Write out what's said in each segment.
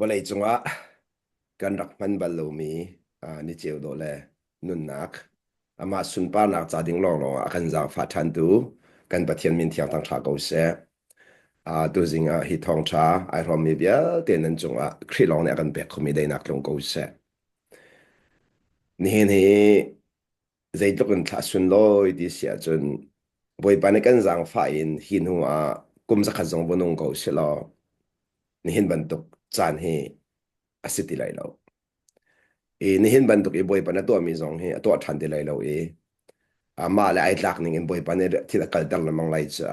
Walay chunga kan rakman balumi ni chiu do le nun nak ama sunpa nak cha ding long long kan za fa than tu kan pathian min thiang tang tha ko se tu zinga hi thong tha ai rom mi bia te nan chunga khri long ne kan pe khumi dei nak long ko se ni ni zai tok kan thla sun loi di sia chun boi pa ne kan zang fa in hin hu kum za kha zong bonong ko se lo ni hin ban tok chan hi asiti lai lo ni hin ban tuk i boy pa na to mi zong he to than de lai lo ma la ai tlak ning in boy pa ne thi da kal dal na mang lai cha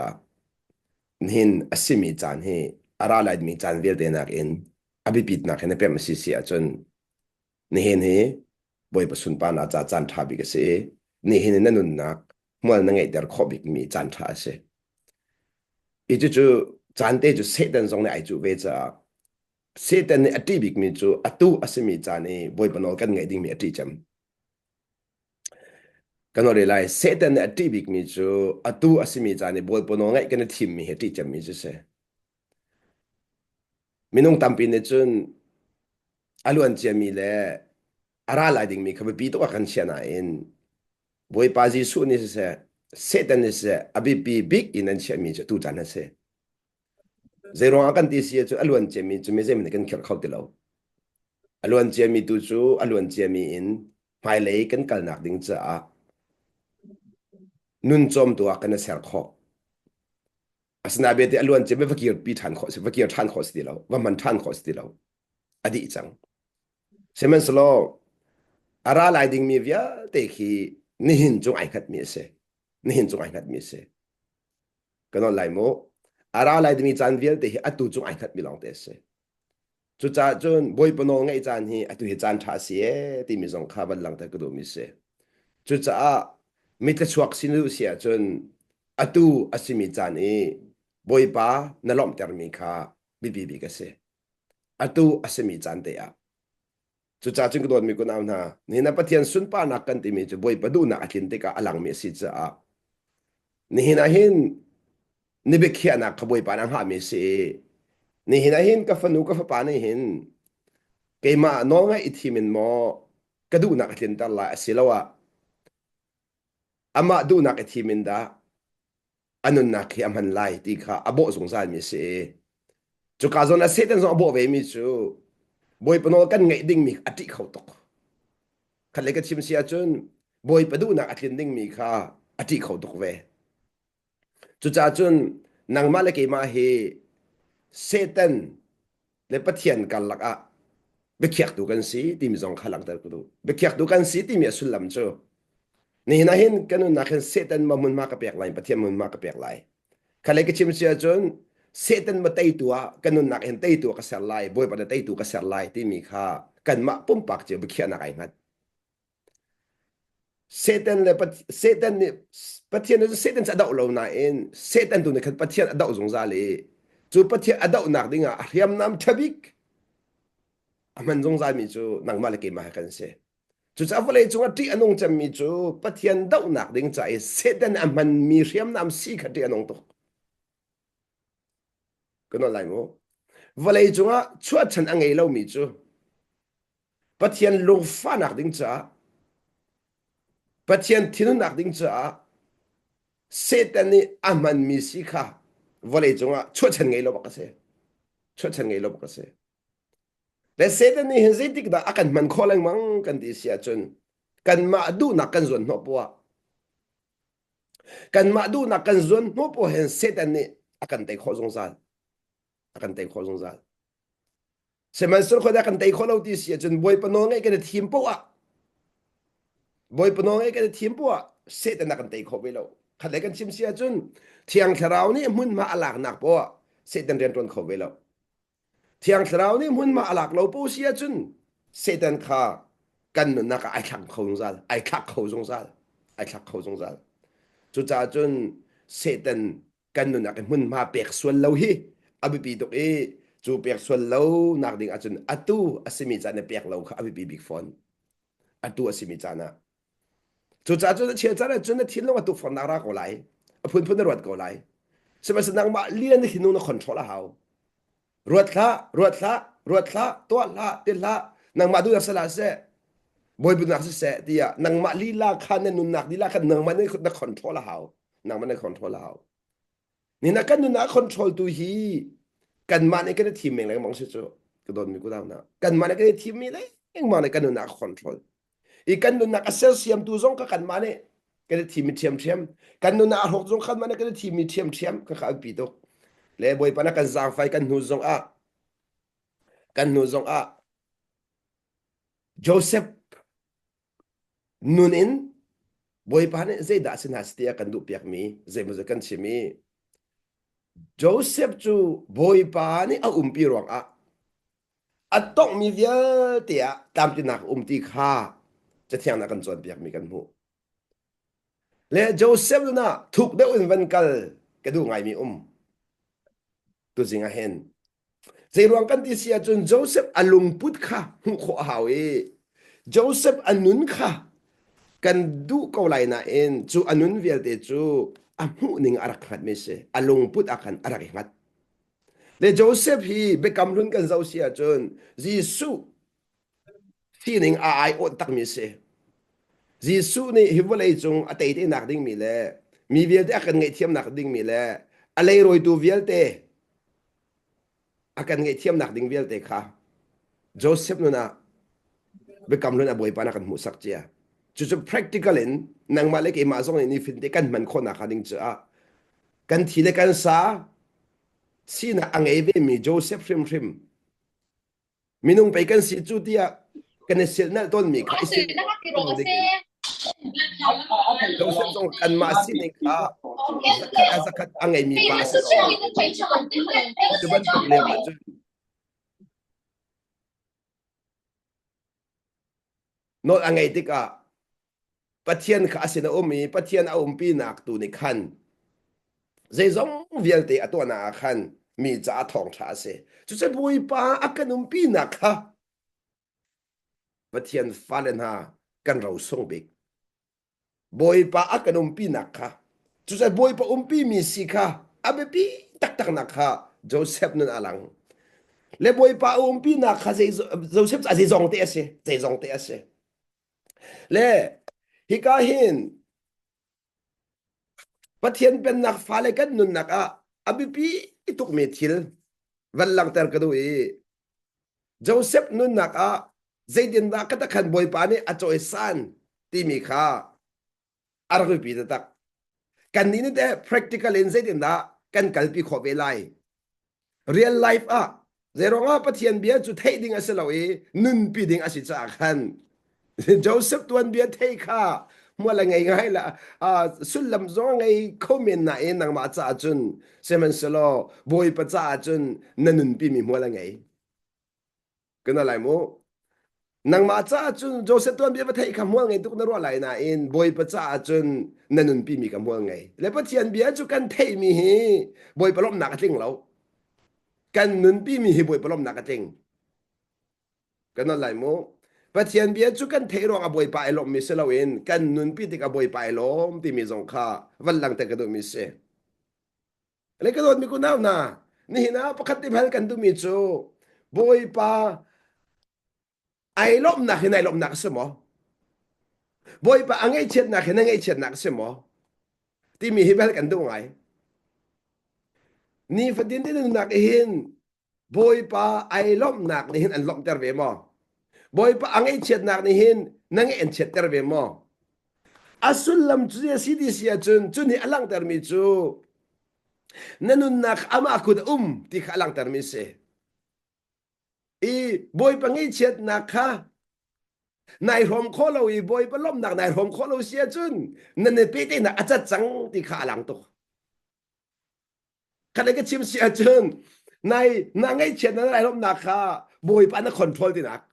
hin asimi chan he ara lai mi chan vel de nak in abi pit nak he na pe ma si si a chon ni hin he boy pa sun pa na cha chan tha bi ke se ni hin na nun nak mual na ngai der kho bik mi chan tha se i chu chan te chu se dan zong ne ai chu ve cha se dan ne ati bik mi chu atu asimi chan ne boy pa no kan ngai ding mi ati cham kan ore lai setan ati bik mi chu atu asimi chani bol pono ngai kan thim mi heti cham mi chu se minung tampi ne chun aluan chami le ara la ding mi khabi pi to kan chana in boy pa ji su ni se setan ni se abi pi big in an chami chu tu chana se zero akan ti se chu aluan chami chu me zem ne kan khel khau ti lo aluan chami tu chu aluan chami in mai le kan kal nak ding cha nun chom tu kan ser kho asna beti alwan che me fakir pi than kho se fakir than kho sti lo wa man than kho sti lo adi chang semen slo ara lai ding mi via te khi ni hin chung ai khat mi se ni hin chung ai khat mi se kanon lai mo ara lai ding mi chan vial te hi atu chung ai khat mi long te se chu cha chun boy pono ngai chan hi atu hi chan tha se ti mi zong kha ban lang ta ku do mi se chu cha mi te chuak sinu sia chun atu asimi chan e boy pa na lom ter mi kha bi ka se atu asimi chan te a chu cha chung don mi ko nam na ni na pathian sun pa na kan ti mi chu boy pa du na athin te ka alang mi si cha a ni na hin ni be khia na ka boy pa na ha mi se ni na hin ka fanu ka fa pa ni hin ke ma no nga i thi min mo ka du na athin ta la asilawa ama du na ka thi min da anun na khi amhan lai ti kha abo zong zan mi se chu ka zona se ten zong abo ve mi chu boy pano kan ngai ding mi ati khau tok khale ka chim sia chun boy padu na atlin ding mi kha ati khau tok ve chu cha chun nang ma le ke ma he setan le pathian kal lak a be khiak tu kan si ti mi zong khalang tar ku du be khiak tu kan si ti mi asul lam chu ni na hin kanun na khan setan ma mun ma ka pek lai pathian mun ma ka pek lai khale ka chim sia chun setan ma tai tua kanun nak hen tai tua ka ser lai boy pa da tai tu ka ser lai ti mi kha kan ma pum pak che be khia na kai ngat setan le pat setan ni pathian ne setan sa dau lo na en setan tu ne khat pathian adau zong za le chu pathian adau nak dinga riam nam thabik aman zong za mi chu nang ma le ke ma kan se chu cha vale chu ti anong cham mi chu pathian dau nak ding cha e setan aman mi riam nam si khati anong to kono lai mo vale chu nga chua chan angai lo mi chu pathian lo fa nak ding cha pathian thinu nak ding cha setan ni aman mi si kha vale chu nga chua chan ngai lo ba ka se chua chan ngai lo ba ka se le setan ni hezitik da akan man kholang mang kan ti sia chun kan ma du nak kan zon no po kan ma du nak kan zon no po hen setan ni akan tai kho zong zal akan tai kho zong zal seman sur kho da kan tai kho lo ti sia chun boy pa no ngai kan thim po a boy pa no ngai kan thim po a setan akan tai kho be lo khale kan chim sia chun thiang tharau ni mun ma alak nak po setan ren ton kho be lo thiang tharau ni mun ma alak lo po sia chun setan kha kan na ka ai khak kho zong zal ai khak kho zong zal ai khak kho zong zal chu cha chun setan kan na ka mun ma pek sual lo hi abi pi to e chu pek sual lo nak ding a chun atu asimi cha ne pek lo kha abi pi big phone atu asimi cha na chu cha chu che cha na chun na thin lo atu phone na ra ko lai a phun phun na rat ko lai se ba se nang ma lian ni hinu na control a hao ruat thla ruột tua la tiền nang ma du na sala se boy bu nak se tia nang ma li la khan ne nun nak di la khan nang ma ne na control how nang ma ne control how ni na kan nun na control tu hi kan ma ne kan team meng le mong se chu ko don mi ku da na kan ma ne kan team mi le eng ma ne kan nun na control i kan nun na ka sel siam tu zong ka kan ma ne kan team mi thiam kan nun na hok zong khan ma ne kan team mi thiam ka kha pi to le boy pa na kan zang fai kan nu zong a kan nu zong a Joseph nun in boy pa ne zai da sin hastia kan du piak mi zai mo kan chimi Joseph chu boy pa ni a pi rong a atong mi via tia tam ti nak ti khaจะเที่ยงนักกันจวนเปียกมีกันหูและโจเซฟนะถูกเดวินวันกัลกระดูไงมีตัวจริงอะเห็นใจรวงกันที่เสียจนโจเซฟอลุงพุทธค่ะหูขวหาวโจเซฟอนุนค่ะกันดูเกาไหลนะจูอนุนเวียลเตจูอาหูนิงอารักหัดไม่ใช่อลุงพุทธอากันอารักหัดและโจเซฟฮีเบกำลุนกันเจ้าเสียจนยิสุที่นิงอาไอโอตักไม่ใช่Giêsu này hiệp với lấy chung ở tây tây nạc đinh mi lệ mi việt tây akan ngay thiam nạc đinh mi lệ ở lấy rồi tu việt tây akan ngay thiam nạc đinh việt tây kha Joseph nó na bị cầm luôn à bồi pan akan musak chia chú chú practical in nang malek cái mà zong này fin tây kan man khôn nạc đinh chưa kan thi lệ kan sa xin ang ấy về mi Joseph phim minung bay kan si chú tia kan sil na ton mi khai sil Joseph song kan ma sin ni kha zakat angai mi pa sa tu ban tuk le ma chu no angai tika pathian kha asina mi pathian a pi nak tu ni khan zai zong vial te atona khan mi cha thong tha se chu se bui pa akan pi nak kha pathian falen ha kan ro song big boy pa akan pi nak kha chu se boy pa pi mi si kha abe pi tak nak kha Joseph nun alang le boy pa pi nak kha Joseph a zong te ase zai zong te ase le hi ka hin pathian pen nak fale kan nun nak a abe pi ituk me thil van lang ter ka do Joseph nun nak a zaidin da kata khan boy pa ni a choi san ti mi kha argu pi da tak kan ni de practical in zaidin da kan kalpi kho be lai real life a zero nga pathian bia chu thei ding aselawi nun pi ding asi cha khan Joseph tuan bia thei kha mua là ngày ngay là xuân lâm gió ngay không miền này nàng mà cha chun xem selo boy pa cha chun nanun pi mi mua là ngày cái nào lại mua nang ma cha chun Joseph tuan bia thei kha mua ngày tuk na ro lại na in boy pa cha chun nanun pi mi ka mua ngày le pa thian bia chu kan thei mi hi boy pa lom na ka ting lo kan nun pi mi hi boy pa lom na ka ting cái nào lại muaปัจจัยเบียจุกันเทรองอบอยไปลมมิเสลาวินกันนุนพิติกอบอยไปลมที่มีสงค่าวันหลังแต่กระโดดมิเสอะไรกระโดดมีกุนเอาหนานี่นะปกติพันกันดูมิจูบอยปาไอลมหนักเห็นไอลมหนักสมอบอยปาอังไอเช็ดหนักเห็นอังไอเช็ดหนักสมอที่มีให้พันกันดูไงนี่ฟัดดินที่หนักเห็นบอยปาไอลมหนักเห็นอันลมเตอร์เวมอboy pa ang chet nak ni hin nang en chet ter ve mo asul lam chu si di sia chun ni alang ter mi chu nanun nak ama kud ti khalang ter mi se i boy pa ngi chet nak kha nai rom kholo i boy pa lom nak nai rom kholo sia chun nan ne pe te na acha chang ti khalang to kada ka chim sia chun nai na ngai chet na nai rom nak kha boy pa na control ti nak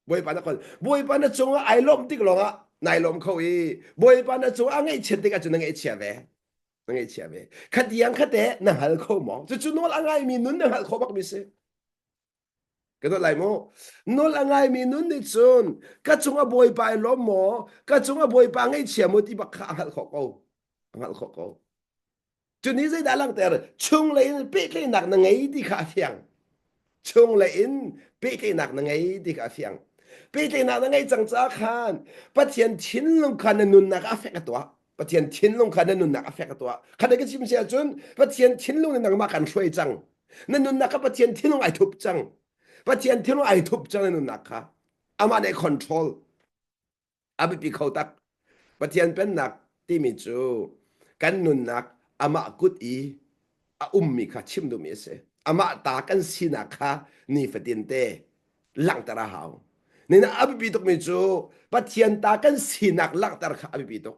boy pa na kon boy pa na chung ai lom tik longa nai lom kho i boy pa na chung angai chet tik a chung ngai che ve ngai che ve khat yang khate na hal kho mo chu nol angai mi nun na hal kho bak mi se cái đó lại mo nol angai mi nun ni chun ka chung a boy pa lom mo ka chung a boy pa ngai che mo ti bak hal kho ko chu ni zai da lang ter chung lai pe ke nak na ngai ti kha thiang chung là in bị cái nạc ngay đi cả phiang bị cái nạc ngay chẳng cha khan bắt hiện chín lông khan nun nạc áp cái tua bắt hiện chín lông khan nun nạc áp cái tua khan cái chim xe chun bắt hiện chín lông nạc mà kan suy chẳng nên nun nạc bắt hiện chín lông ai thục chẳng bắt hiện chín lông ai thục chẳng nun nạc ha ama này control abi bị khâu tắc bắt hiện bên nạc ti mi chu kan nun nạc ama cút ý mi kha chim du mi se ama ta kan sina kha ni fatin te lang tara hao ni na abi bi tok mi chu pathian ta kan sinak lang tar kha abi bi tok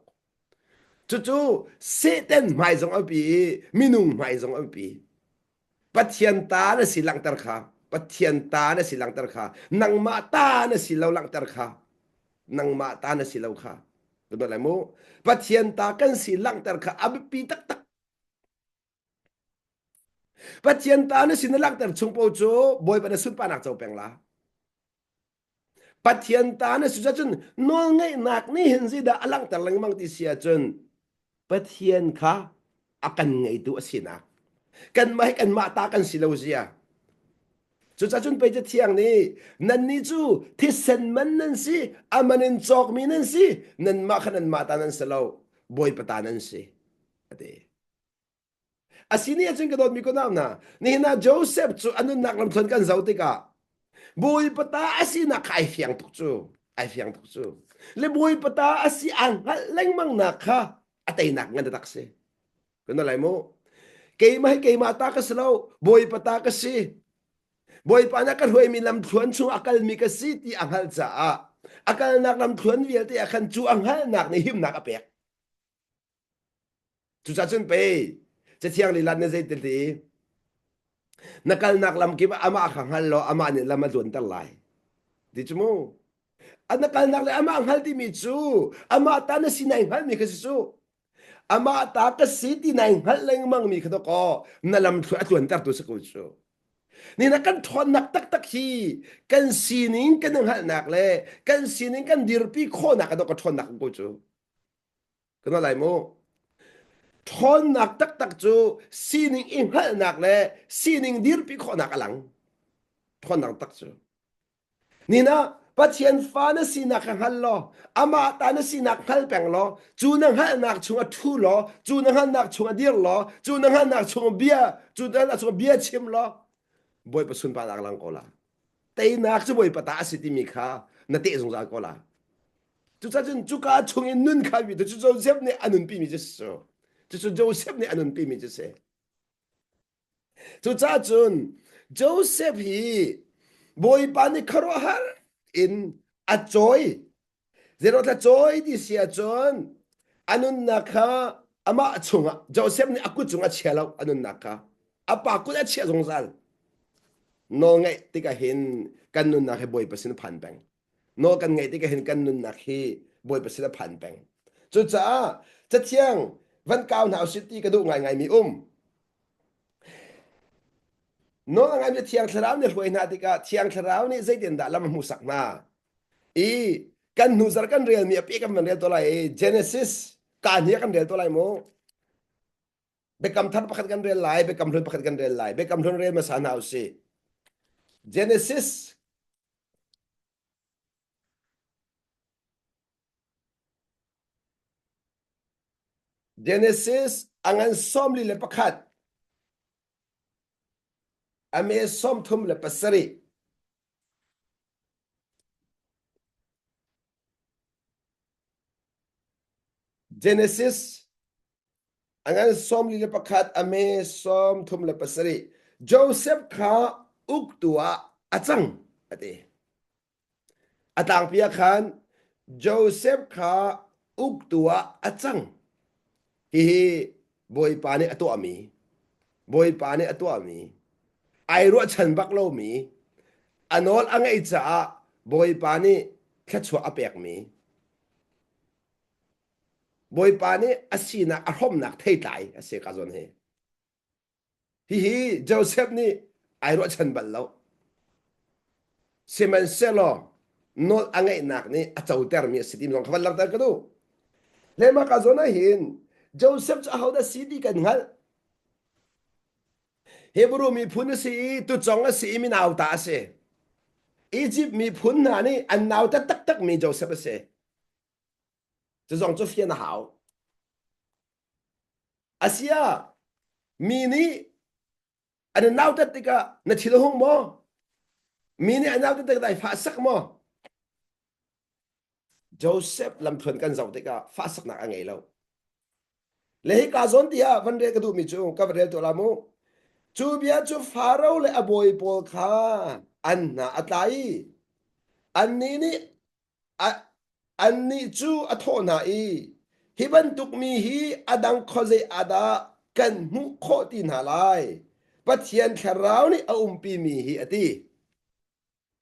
chu chu se ten mai zong abi minung mai zong abi pathian ta na si lang tar kha pathian ta na si lang tar kha nang ma ta na si lo lang tar kha nang ma ta na si lo kha do la mo pathian ta kan si lang tar kha abi pi tak tak pathian ta na si na lang tar chung po chu boy pa na sun pa nak chau peng la pathian ta na su chun nol ngai nak ni hin si da alang tar lang mang ti sia chun pathian kha akan ngai tu asina kan mai kan ma ta kan si lo sia chu cha chun pe je thiang ni nan ni chu thi sen man nan si amanin chok mi nan si nan ma khanan ma ta nan selo boy pa ta nan si ade asini achun ka dot mi ko nam na ni na Joseph chu anun nak lam thon kan zauti ka bui pata asi na kai fiang tuk chu ai fiang tuk chu le bui pata asi ang leng mang na kha atay nak nga tak se kuno lai mo kay ma ta ka slow bui pata ka si bui pa na ka huai mi lam thuan chu akal mi ka si ti ang hal cha a akal nak lam thuan vial ti akhan chu ang hal nak ni him nak apek chu cha chun pe che thiang li lan ne zai ti nakal nak lam ki ama khang hal lo ama ni lam dun tar lai di chumo an nakal nak le ama ang hal ti mi chu ama ta na sinai hal mi ka su ama ta ka si ti nai hal leng mang mi ka ko na lam thu atun tar tu sa ku chu ni na kan thon nak tak tak hi kan sining kan hal nak le kan sining kan dir pi kho nak ka ko thon nak ku chu kana lai mo thon nak tak tak chu sining in hal nak le sining dir pi kho nak alang thon nak tak chu ni na pathian fa na sinak hal lo ama ta na sinak hal peng lo chu nang hal nak chunga thu lo chu nang hal nak chunga dir lo chu nang hal nak chunga bia chu nang hal chunga bia chim lo boy pa sun pa nak lang ko la tay nak chu boy pa ta asiti mi kha na te zong za ko la chu cha chun chu ka chung in nun kha bi chu Joseph ne anun pi mi je so chu Joseph ne anun pi mi je se chu cha chun Joseph hi boy pa ni kharo har in a joy zero ta joy di sia chon anun nakha ama chunga Joseph ni aku chunga chelo anun nakha apa ku da che zong zal no ngai ti ka hin kan nun nakhe boy pasin phan bang no kan ngai ti ka hin kan nun nakhe boy pasin phan bang chu cha cha thiang van kaw na city ka du ngai ngai mi no ngai mi thiang tharau ne hloi na ti ka thiang tharau ni zaiden da lam mu sak na i kan nu zar kan real mi api kan man real to lai Genesis kan hi kan real to lai mo be kam thar pakhat kan real lai be kam thon pakhat kan real lai be kam thon real ma sana usi Genesis angan som li le pakhat ame som thum le pasari Genesis angan som li le pakhat ame som thum le pasari Joseph kha uktua achang ate atang pia khan Joseph kha uktua achang hi boy pani atu ami boy pani atu ami ai ro chan bak lo mi anol angai cha boy pani khachwa apek mi boy pani asina ahom nak thei tai ase ka zon hi Joseph ni ai ro chan bal lo semen selo nol angai nak ni achau ter mi sitim long khawal lar tar ka du lema ka zona hin Joseph cha hauda sidi kan hal Hebrew mi phun si tu chong si mi nào ta se Egypt mi phun na ni an nào ta tak tak mi Joseph se tu chong chu phiền hảo Asia mi ni an nào ta tika na thil hong mo mi ni an nào ta tika dai fa sak mo Joseph lam thuần kan zau tika fa sak na angai lo lehi ka zon tia van re ka du mi chu ka re to la mu chu bia chu Pharaoh le aboi pol kha an na atai an ni ni an ni chu athona I hiban tuk mi hi adang khoze ada kan mu kho tin halai pathian tharau ni a umpi mi hi ati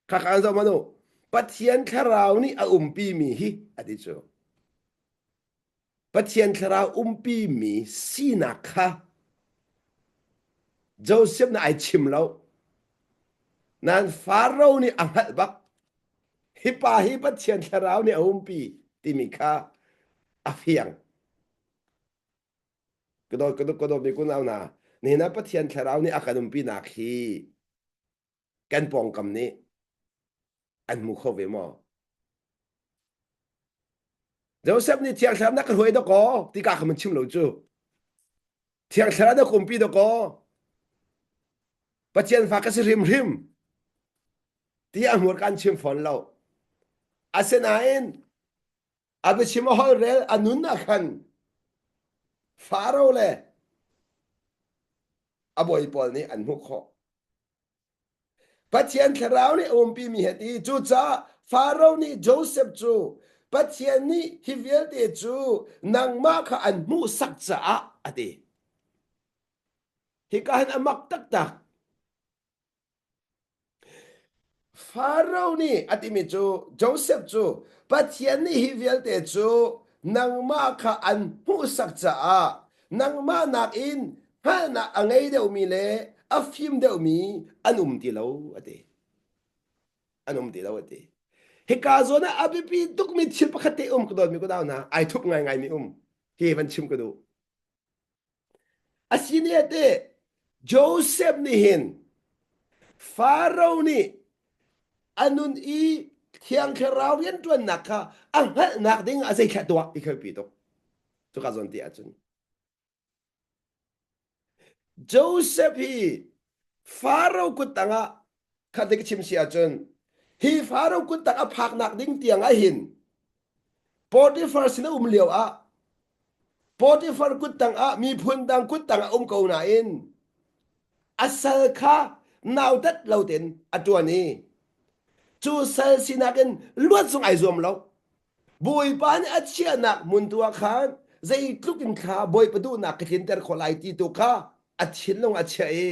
kha kan zo manu pathian tharau ni a umpi mi hi ati chu pathian tharau umpi mi sina kha Joseph na ai chim lo nan Pharaoh ni angal bak hi pa hi pathian tharau ni a umpi ti mi kha afiang cái đó bị cô nào nà nên nó bắt hiện theo ni akanum pi nạc hi kan pong cầm ni anh mu khâu về mò Joseph ni thiang tham nak huai đó có thì cả mình chim lâu chú thiang tham đó cũng pi đó có bắt hiện pha cái rim rim thì anh muốn can chim phòn lâu asenain abe chim hol rel anun akan Pharaoh le aboy pol ni anh mu kho bắt hiện theo ni pi mi heti chú cha Pharaoh ni Joseph chú bắt hiện ni hi viết de chú nang ma kha anh mu sắc cha ati hi kahan amak tak tak Pharaoh ni atimi chu Joseph chu pathian ni hi velte chu nangma kha an hu sak cha a nangma nak in ha na angai de mi le afim de mi anum ti lo ate anum ti lo ate he ka zo na abipi tuk mi thil pakhate ko do mi ko daw na ai thuk ngai ngai mi he van chim ko do asini ate Joseph ni hin Pharaoh ni anun I thiang kherau yan tuan nakha ang hal nak ding a sei khatwa I khoi pi to ka zon ti a chun Joseph hi Pharaoh ku tanga khadik chim si a chun hi Pharaoh ku tanga phak nak ding tiang a hin Potiphar sina liao a Potiphar ku tanga mi phun dang ku tanga ko na in asal kha naw tat lo ten atwani chu sal sinakin luat sung ai zom lo bui pan achia nak muntua khan zai tlukin kha boy padu nak kin ter kholai ti tu kha achin long achia e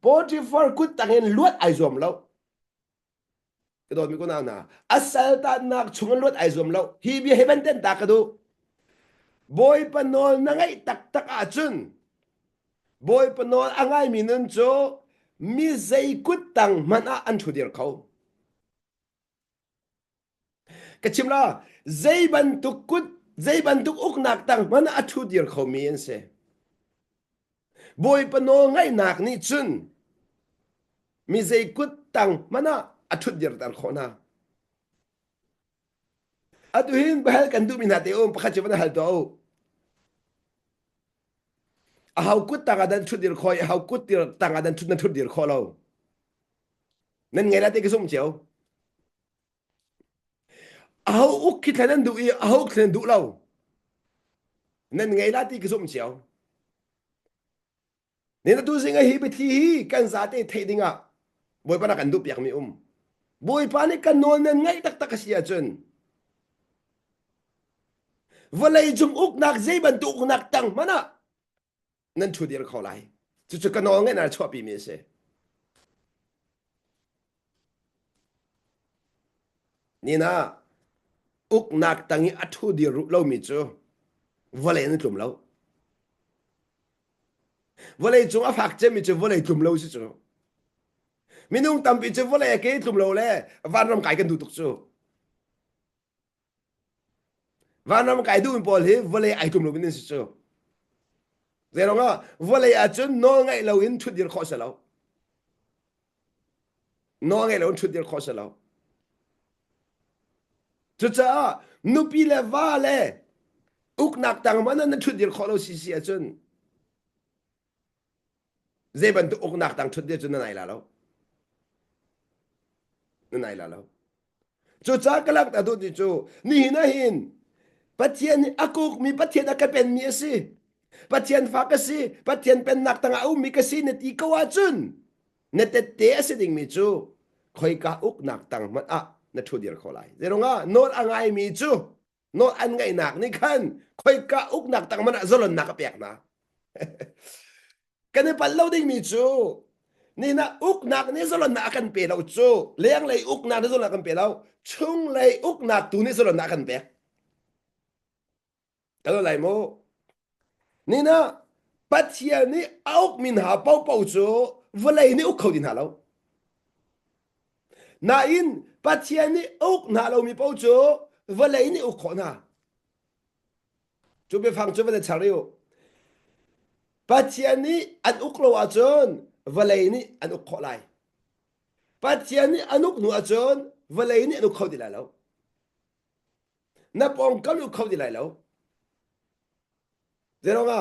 Potiphar kut tangen luat ai zom lo cái đó mi ko na na asal ta nak chung luat ai zom lo hi bi heaven ten ta ka du boy panol na ngai tak tak a chun boy panol angai minun cho mi zai kut tang mana an thu dir khau cái chim la dây ban tuk uk nak tang mana athu dir khâu mi en se boy pano ngai nak ni chun mi dây kut tang mana athu dir tar khona atuhin bahal kan du minate pakha chibana hal to a hau kut tang adan thu dir khoi hau kut dir tang adan thu dir kholo nên ngày ra te cái sum chiao a hau uk ki thanan du I a hau khen du lo nên ngày ra te cái sum chiao nên tu singa hi bi thi hi kan za te thei dinga boy pana kan du piak mi boy pani kan non nen ngai tak tak sia chun valai jum uk nak zai ban tu uk nak tang mana nan thu dir kho lai chu chu kan no ngai na chho pi mi se ni na uk nak tangi athu dir ru lo mi chu valai nan tum lo valai chung a phak che mi chu valai tum lo si chu minung tam pi chu valai ke tum lo le van ram kai kan du tuk chu van ram kai du pol hi valai ai tum lo min si chu giờ nó vô lại à chun nó ngay lâu in chút điều khó sợ lâu nó ngay lâu chút điều khó sợ lâu chú cha nupi le va le uk nak tang mà nó chút điều khó lâu xì xì à chun dễ bận tụ uk nak tang chút điều chun nó này là lâu nó này là lâu chú cha cái lắc ta tu đi chú ni na hin bắt thiên akuk mi bắt thiên akapen mi si bắt thiên phá cái si bắt thiên pen nak tang au mi cái si net i kawa chun net te se ding mi chú khoi ka uk nak tang man a na thu dir kholai zero nga not angai mi chu not an ngai nak ni khan khoi ka uk nak tang man a zolon nak pek na kan pa loading mi chu ni na uk nak ni zolon na kan pe lo chu leng lei uk nak ni zolon kan pe lo chung lei uk nak tu ni zolon na kan pe talo lai mo ni na patia ni auk min ha pau pau chu vlei ni uk khodin ha lo na in pathian ni uk na lo mi pau chu vlei ni uk khona chu be phang chu be chariu pathian ni an uk lo a chon vlei ni an uk kholai pathian ni anuk nu a chon vlei ni an uk khodi la lo na pong kam uk khodi la lo zero nga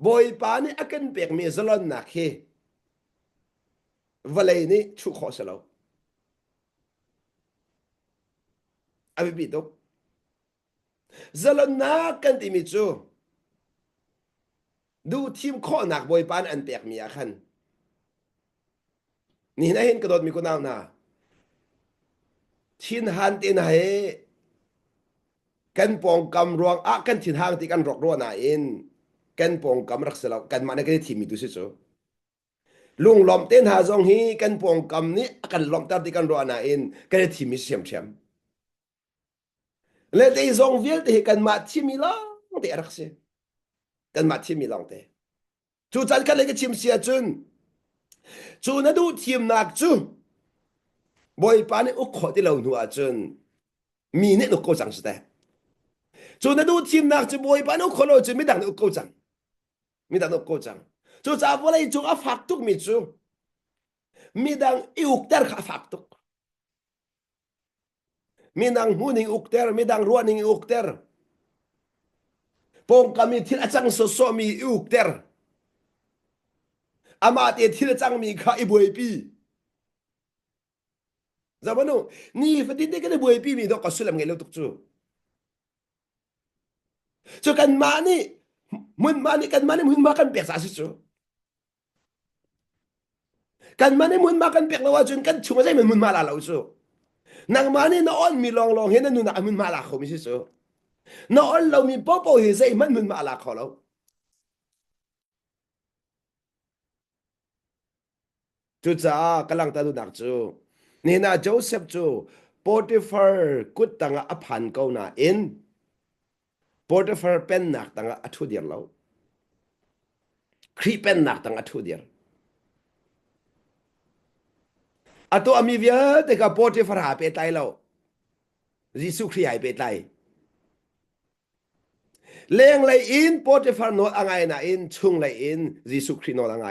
boy pa ni akan pek mi zalon na khi vlei ni chu kho sa lo abi bi to zalon na kan ti mi chuดูทีมข้อหนักบอยปานอันแปลกมีอาคันนี่นะเห็นกระโดดมีคนเอาหน้าทินหันตีนให้กันปองกำรวงอ่ะกันทินหางที่กันรอกรัวหน้าเอ็นกันปองกำรักษากันมาในกันทีมมีดูสิโซลุงล้อมเต้นหาจงฮีกันปองกำนี้กันล้อมตามที่กันรัวหน้าเอ็นกันทีมมีเสียมเสียมและที่จงเวียลที่กันมาทีมมีล่องที่รักษากันมาทีมมีล่องที่จูจันกันเลยก็ทีมเสียจุนจูนัดูทีมนักจูบอยปานนี่อุกขอที่เราหนัวจุนมีเนี่ยนุกโกจังสุดแต่จูนัดูทีมนักจูบอยปานอุกขอเราจุนไม่ดังนุกโกจังไม่ดังนุกโกจังจูจ้าว่าอะไรจูอ่ะฝักตุกมีจูมีดังอิอุกเตอร์ข้าฝักตุกมีดังหูนิงอุกเตอร์มีดังรัวนิงอุกเตอร์ปงกามีที่ละจังโซโซมีอุกเตอร์อามาเตที่ละจังมีข้าอิบวยปีzaman nu ni fadi de kan buai pi mi do ka sulam ngai lo tuk chu so kan mani mun mani kan mani mun makan pek sa su chu kan mani mun makan pek lawa chun kan chunga sai mun mala lo chu nang mani na on mi long long he na nu na mun mala kho mi si chu na on lo mi po po he sai man mun mala kho lo chu cha kalang ta du nak chuนี่นะโจเซฟจูโปติฟาร์กุดตังอภันเกาหน้าอินโปติฟาร์เป็นหนักตังอทุเดียร์แล้วครีเป็นหนักตังอทุเดียร์อตัวมีเวียแต่กับโปติฟาร์หาเปตายแล้วยิสุครีหายเปตายเลี้ยงเลยอินโปติฟาร์โนดอะไรนะอินชุงเลยอินยิสุครีโนดอะไร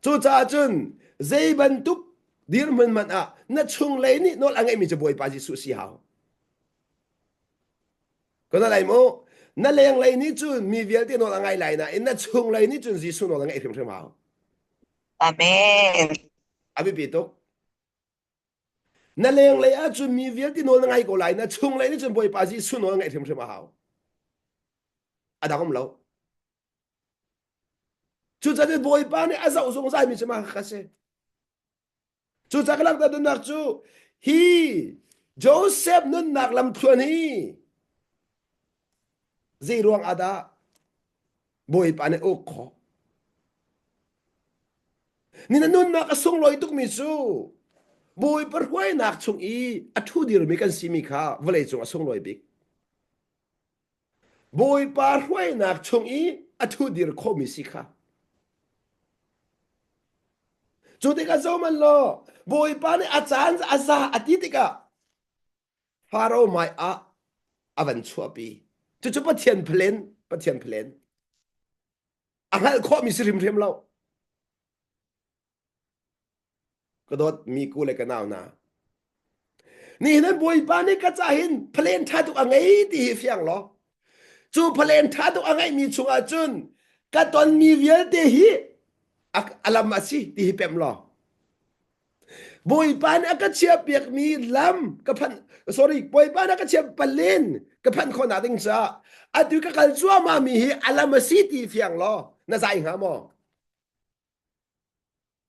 จูจ้าจุนใจบรรทุกดีร์มันอ่ะนั่นช่วงเลยนี่โน้ตอะไรมีจะบ่อยปาจิสุสีหาวก็นั่นอะไรโมนั่นเลี้ยงเลยนี่จุนมีเวียที่โน้ตอะไรไหลนะนั่นช่วงเลยนี่จุนจิสุโน้ตอะไรเพิ่มเพิ่มหาวอาเมนอาบิปิโตนั่นเลี้ยงเลยอ่ะจุนมีเวียที่โน้ตอะไรก็ไหลนะช่วงเลยนี่จุนบ่อยปาจิสุโน้ตอะไรเพิ่มเพิ่มหาวอ่ะดาวผมเล่าจุดจะได้บ่อยปานี่อาจจะusungใจมีจะมาคัสเซ่จูจักลักตาดุนักจูฮีโจเซฟนุนนักลำทวนฮีจีรวงอาดาบอยปานโอคอนี่นั่นนุนนักส่งลอยตุกมิจูบอยปะรวยนักชงอีอัทุดิรมีกันซิมิคาวเลยจงส่งลอยบิกบอยปะรวยนักชงอีอัทุดิรโคมิสิคาจูติกาโซมันโลบอยปานอาจารย์อาซาอติติกาฟาโรห์ไม่อาวันชัวปี chu pathian phlen angal kho mi sirim rem lo kadot mi ku le ka naw na ni nan boi pa ni ka cha hin phlen tha tu angai ti fiang lo chu phlen tha tu angai mi chunga chun ka ton mi vial te hi alam asi ti hi pem lo boi pan aka chia piak mi lam ka phan sorry boi pan aka chia palen ka phan kho na ding cha atu ka kal chua ma mi hi alam asi ti fiang lo na sai ha mo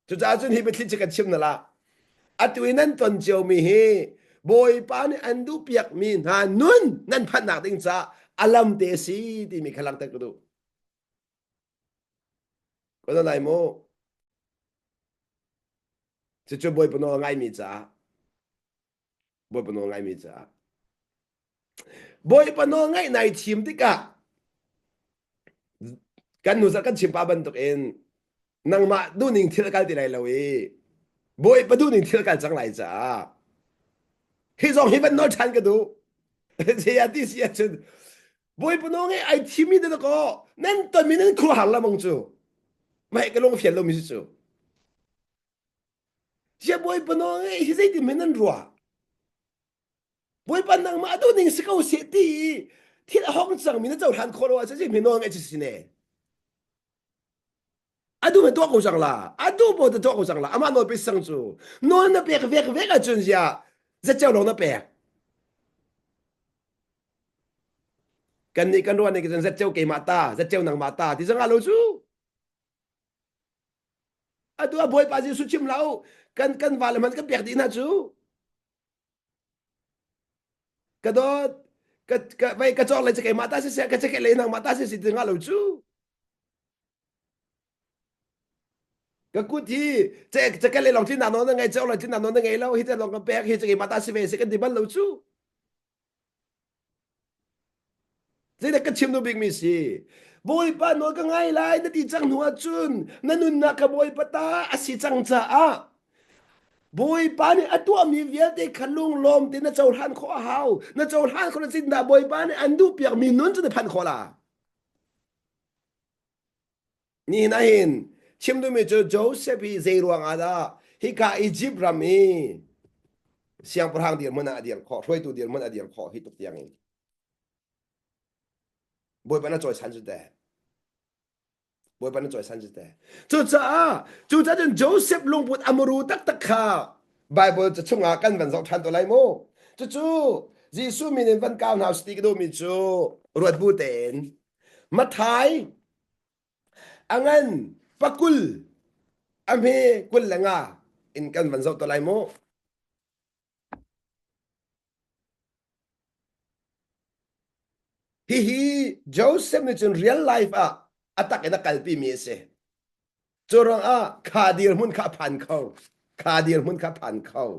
chu cha chun hi be thli chi ka chim na la atu nan ton chiu mi hi boi pan an du piak mi na nun nan phan na ding cha alam te si ti mi khalang ta ku du ko na lai mo chu chu boi pano ngai mi cha boi pano ngai mi cha boi pano ngai nai chim ti ka kan nu sa kan chim pa ban tok en nang ma du ning thil kal ti lai lo e boi pa du ning thil kal chang lai cha hi zong hi ban no chan ka du je ya ti si ya chen boi pano ngai ai chim mi de ko nan to mi nan khu hal la mong chu mai ka long phian lo mi chu je boi pano ngai hi zai ti men nan ruwa boi pan nang ma du ning sikau se ti thil hong chang mi na chau han kho lo a che mi no ngai chi si ne adu me to ko sang la adu bo de to ko sang la ama no pe sang chu no na pe ve a chun ya za chao lo na pe kan ni kan ro ni kan za chao ke mata za chao nang mata ti sang a lo chu adu a boy pa ji su chim lao kan va le man kan pe di na chu ka do ka vai ka chok le che ke mata se ka che ke le nang mata se si ti nga lo chu cái cú thì cái này lòng tin nào nó ngay chỗ là tin nào nó ngay lâu hít lòng cái bé hít cái mà ta sẽ về sẽ cái gì bắt lâu chú thế là cái chim nó bị mi gì bôi pa nó cái ngay lại nó đi chẳng hoa chun nó nun na cái bôi pa ta asi chẳng cha à bôi pa này à tua mi việt để khăn lung lom thì nó trâu han khó hao nó trâu han khó là xin đã bôi pa này anh đu piak mi nun cho nó pan khó là ni na hin chim du mi cho Joseph hi zai ruang ada hi ka Egypt rami siang perhang dia mana dia kho thoi tu dia mana dia kho hi tuk tiang in boy bana choi san de boy bana choi san de chu cha jen Joseph long put amuru tak tak kha Bible cha chunga kan van zok than to lai mo chu Jisu min in van kaw now stick do mi chu ruat bu ten ma thai angan pakul ame kul langa in kan van zok to lai mo hi Joseph ni chun real life a atak ina kalpi mi se chorong a khadir mun kha phan khau khadir mun kha phan khau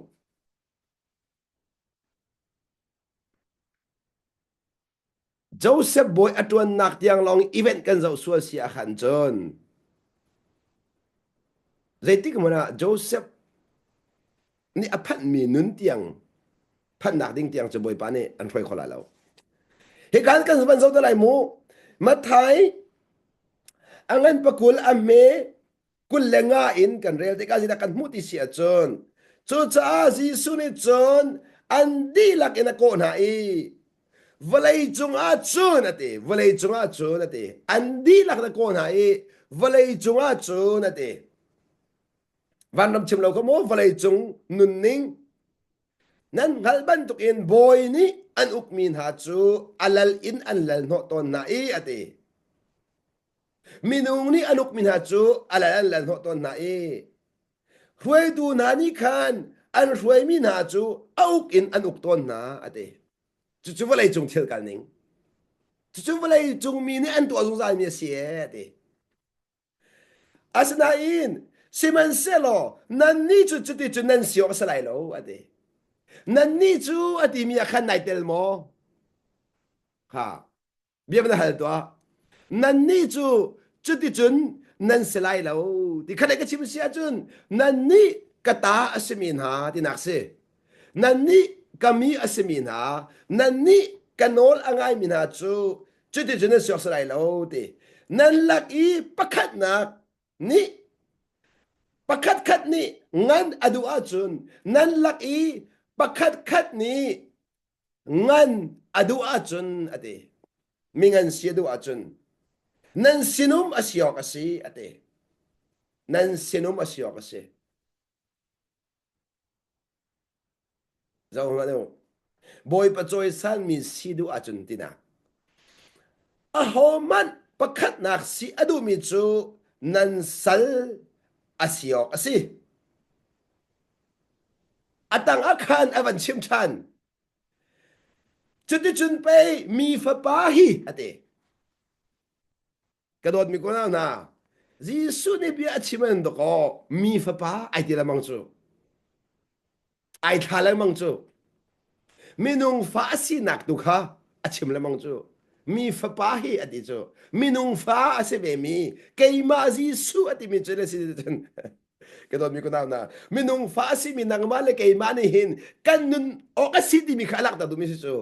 Joseph boy atuan nak tiang long event kan zau sual sia khan chon zaitik mana Joseph ni aphat mi nun tiang phan nak ding tiang che boy pa ne an thoi khola lo he kan kan ban zau da lai mu ma thai angan pakul ame kul lenga in kan rel te ka sida kan mu ti sia chon chu cha Jisu ni chon an di lak ina ko na i valai chung a chun ate valai chung a chun ate an di lak na ko na i valai chung a chun ate van ram chim lo ko mo valai chung nun ning nan galban tuk in boy ni an ukmin ha chu alal in an lal no ton na i ate minung ni anuk min ha chu alal lan ho ton na e huai du na ni khan an huai min ha chu auk in anuk ton na ate chu chu valai chung thil kal ning chu valai chung mi ni an tu azung zai mi sia ate asna in siman selo nan ni chu chu ti chu nan sio sa lai lo ate nan ni chu ati mi khan nai tel mo ha bia ban hal to nan ni chu chu ti chun nan selai lo ti khane ka chim sia chun nan ni kata asmin ha ti nak se nan ni kami asmin ha nan ni kanol angai min ha chu จุดที่จะนั่นสยกสลายเราตีนั่นลักอีปักขัดนักนี่ปักขัดขัดนี่งั้นอดูอาจุนนั่นลักอีปักขัดขัดนี่งั้นอดูอาจุนอดีมีงั้นเสียดูอาจุนนั่นสินุมอาศัยกสิอดีนั่นสินุมอาศัยกสิจะว่าไงบอยปัจจัยสันมีสิดูอาจุนตินะอะโหมันปักขัดนักสิอดูมีจูนั่นสัลอาศัยกสิอาตังอาคารอวันชิมชันจุดที่จุนไปมีฟ้าป่าฮีอดีกระโดดมีคนเอาหน้าจีสุนี่เบียชิมันดก็มีฟ้าป่าไอที่ละมังจูไอทาละมังจูมีนุ่งฟ้าสีนักตุค่ะอาชิมละมังจูมีฟ้าป่าฮีอดีจูมีนุ่งฟ้าอาเซเบมีเกยมาจีสุอดีมีจูเลสิเดนกระโดดมีคนเอาหน้ามีนุ่งฟ้าสีมีนางมาเลเกยมานี่หินกันนุนออกสิดีมีขลักตาดูมีสิจู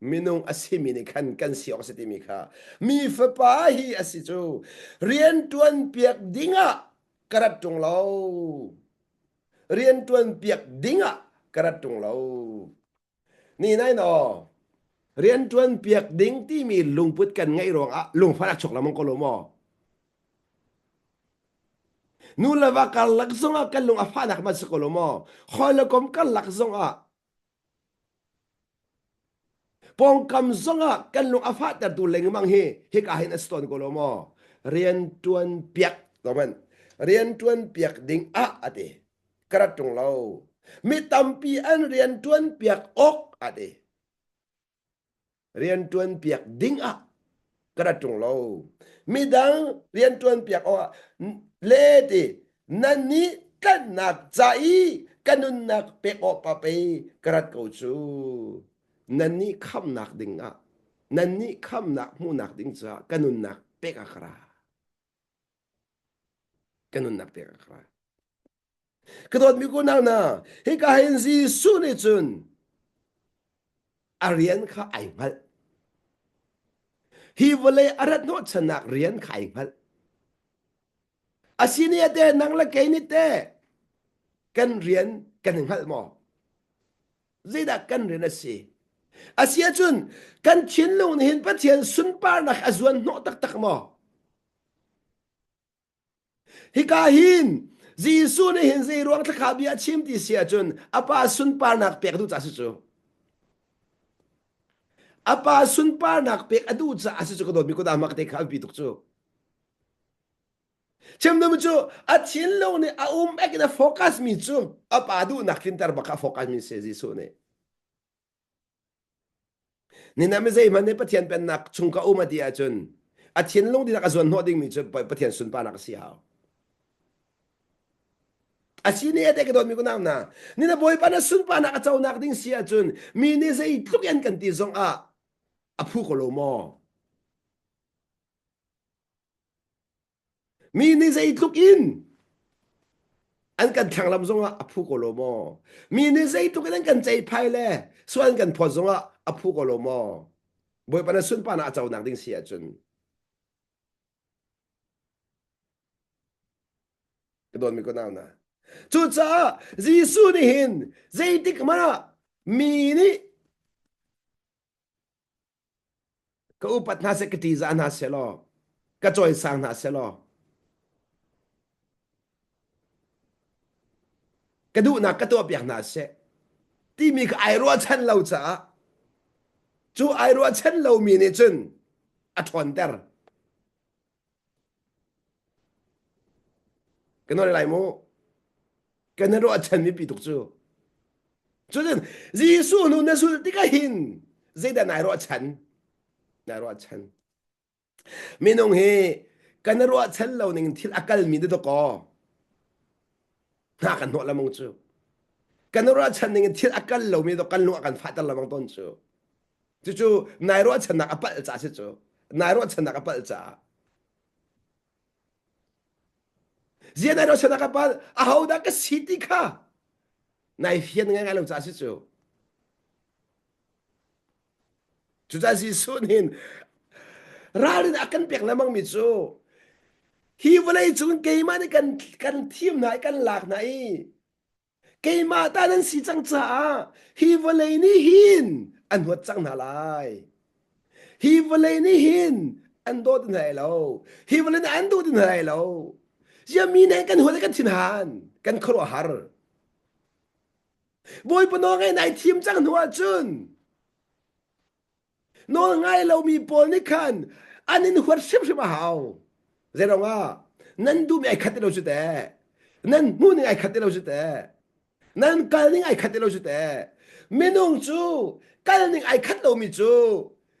minung asimi ni kan siok setimi kha mi fapa hi asichu rian tuan piak dinga karat tung lo rian tuan piak dinga karat tung lo ni nai no rian tuan piak ding ti mi lung put kan ngai rong a lung phanak chok lamang ko lo mo nu lava kal lak zonga kan lung afanak ma ko lo mo khol kom kan lak zonga pong kam zonga kan lung afat dar tu leng mang hi ka hin aston ko lo mo rian tuan piak to man rian tuan piak ding a ate karat tung lo mi tampi an rian tuan piak ok ate rian tuan piak ding a karat tung lo mi dang rian tuan piak o le ti nani kan nak chai kanun nak pe o pa pe karat ko chu nani kham nak ding a nani kham nak mu nak ding cha kanun nak pe ka khra kanun nak pe ka khra kadot mi ko na na he ka hen zi su ne chun arian kha ai mal hi vole arat no chanak rian khai mal asini ate nang la ke ni te kan rian kan hal mo zida kan rian asi asia chun kan chin lu ni hin pathian sun par nak azwan no tak tak mo hi ka hin jisu ni hin zai ruang ta kha bia chim ti sia chun apa sun par nak pek du cha su chu apa sun par nak pek adu cha asu chu ko do mi ko da mak te kha bi tuk chu chem nam chu a chin lu ni a ek na focus mi chu apa adu nak tin tar ba ka focus mi se jisu ni ni na me zai man ne pathian pen nak chung ka uma dia chun a chin long di nak azwan no ding mi chu pathian sun pa nak si hao asini ate ke don mi ko nam na ni na boy pa na sun pa na ka chaw nak ding sia chun mi ni zai tluk yan kan ti zong a phu ko lo mo mi ni zai tluk in an kan thang lam zong a phu ko lo mo mi ni zai tluk an kan chai phai le so an kan pho zong a phu ko lo mo boy pa na sun pa na chaw nak ding sia chun ke don mi ko nam na chu cha jisu ni hin zai tik mana mi ni ka upat na se ka ti za na se lo ka choi sang na se lo ka du na ka to piak na se ti mi ka ai ro chan lo cha chu ai ro chan lo mi ni chun a thon ter ka no lai mo ka na ro chan mi pi tuk chu chu nen jisu nu na sul ti ka hin zai da nai ro chan na ro chan mi nong he ka na ro chan lo ning thil akal mi de to ko na kan no la mong chu kan ro chan ning thil akal lo mi to kan lu kan fa ta la mong ton chu chu chu nai ro chan na apal cha se chu nai ro chan na apal cha zia nai ro chan na apal a hau da ka city kha nai hian nga lo cha se chu chu cha si sun hin ra đến akan pek lamang mi chu hi volei chung ke ma ni kan thim nai kan lak nai ke ma ta nan si chang cha hi volei ni hin an huat chang na lai hi volei ni hin an do tin hai lo hi volei ni an do tin hai lo ya mi nei kan huat kan thin han kan khro har boy pa no ngai nai thim chang nuwa chun no ngai lo mi pol ni khan anin huat sim sim hao zeronga nan du mi ai khat lo chu te nan mu ni ai khat lo chu te nan kal ni ai khat lo chu te menung chu kal ni ai khat lo mi chu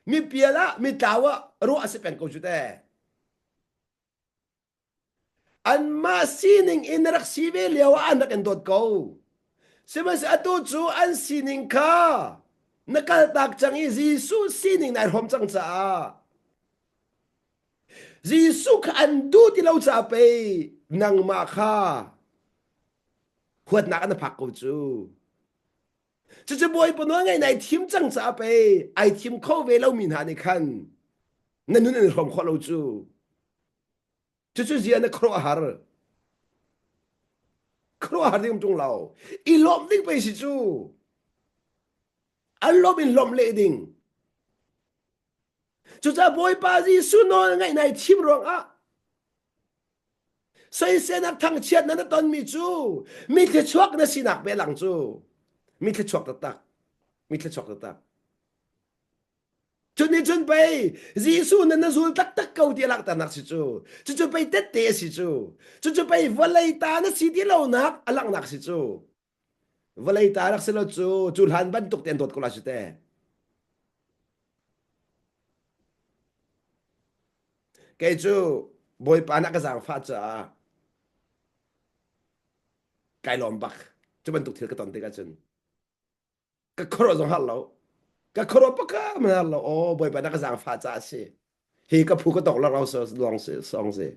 mi piala mi tawa ro ase pen ko chu te an ma sining inak sive lewa anak en dot ko semas atu chu an sining ka nakal tak chang i jisu sining nai hom chang cha jisu ka an du ti lo cha pe nang ma kha khuat nak an phak ko chu chu boy pon ngai nai thim chang cha pe ai thim kho ve lo min ha ni khan nan nun en hom kho lo chu zian na kro har ding tung lao i lom ding pe si chu an lom in lom le ding chu cha boy pa jisu no ngai nai thim rong a sai se nak thang chiat na ton mi chu mi the chuak na sinak be lang chu mi the chuak ta tak mi the chuak ta tak chun ni chun pe jisu na na zul tak tak kau dia lak ta nak si chu chu pe te te si chu pe valai ta na si ti lo nak alak nak si chu valai ta rak se lo chu han ban tuk ten dot ko la si te ke chu boy pa na ka sang fa cha kai lom bak chu ban tuk thil ka ton te ka chun ka khoro zong hal lo ka khoro pa ka ma hal lo o boy pa na ka sang fa cha si hi ka phu ka tok la lo so long se song se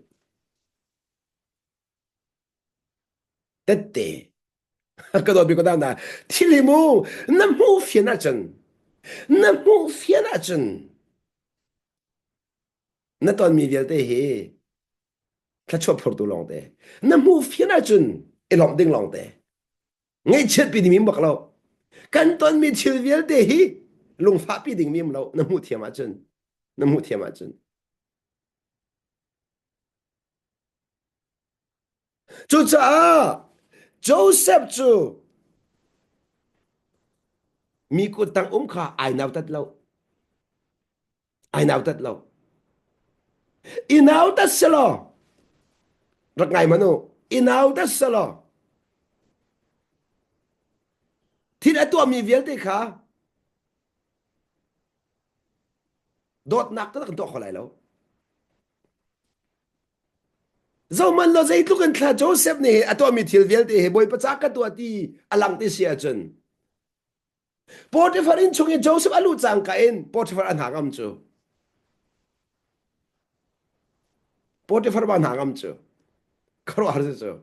te te ka do bi ko da na thili mu na mu fi na chen na mu fi na chen na ton mi vial te hi ka chop phur tu long te na mu fi na chen e long ding long te ngay chết bị đi mìm bạc lâu căn toàn mi chiều viết để hi lùng pháp bị đỉnh mìm lâu nằm hụt thiam à chân nằm hụt thiam à chân chú cha Joseph chú mi cô tăng khá ai nào tát lâu ai nào tát lâu in nào tát xe lo rất ngày mà nó in nào tát xe lo thì đã tua mi viết để khá đốt nạc tất cả tua khó lại lâu dẫu mình lo dây lúc anh thà Joseph này à tua mi thiel viết để bồi bắt chắc cái tua ti alang ti xia chân Potiphar in chung in Joseph alu chang ka in Potiphar an hangam chu Potiphar ban hangam chu kharo har chu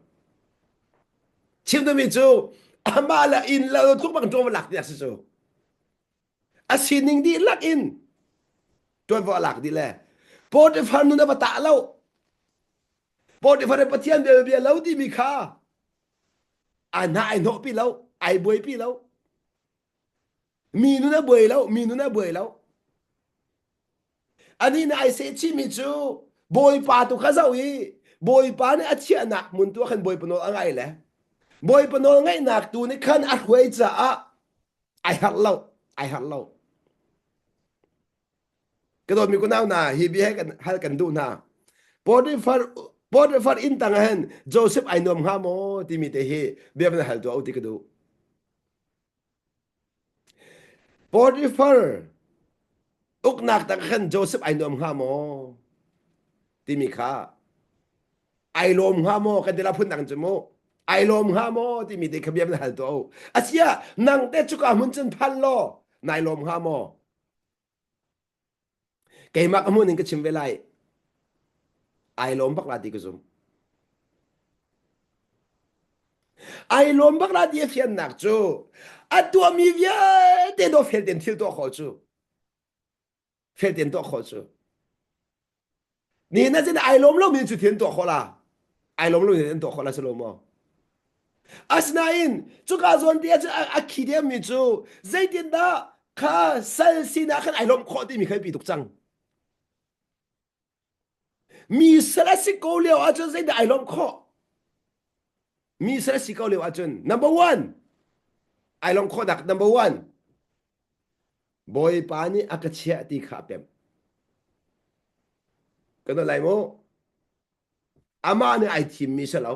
chim do mi chu amala in la tuk bang to lak dia chu asining di lak in ton vo lak di le Potiphar nu na bata lo Potiphar pathian be lo di mi kha ana ai no pi lo ai boi pi lo mi nu na boi lo mi nu na boi lo ani na ai se chi mi chu boy pa tu kha zau yi boy pa ne achia na mun tu khan boy pa no angai le boy pa no ngai nak tu ni khan a huai cha a ai hat lo cái đó mi ko nau na hi bi kan hal kan du na Potiphar in tang hen Joseph ai nom ha mo ti mi te hi be na hal tu au ti ka du Potiphar uk nak tang hen Joseph ai nom ha mo ti mi kha ai lom ha mo ka de la phun nang chmo ai lom ha mo ti mi de khabiam na hal to asia nang te chu ka mun chen phan lo nai lom ha mo ke mak amun in ka chim velai ai lom bak la ti ka zum ai lom bak la di fian nak chu a tua mi via de do fel den til to kho chu fel den to kho chu 你那真的爱龙龙民主天多好啦，爱龙龙民多好啦是罗么？asnain chuka zon dia chu a khidem mi chu zaitin da kha sal sina khan ailom kho ti mi khai pi tuk chang mi sala si ko leo a chu zaida ailom kho mi sala si ko leo a chun number 1 ailom kho dak number 1 boy pa ni akachia ti kha pem kana lai mo ama ni ai thim mi sa lo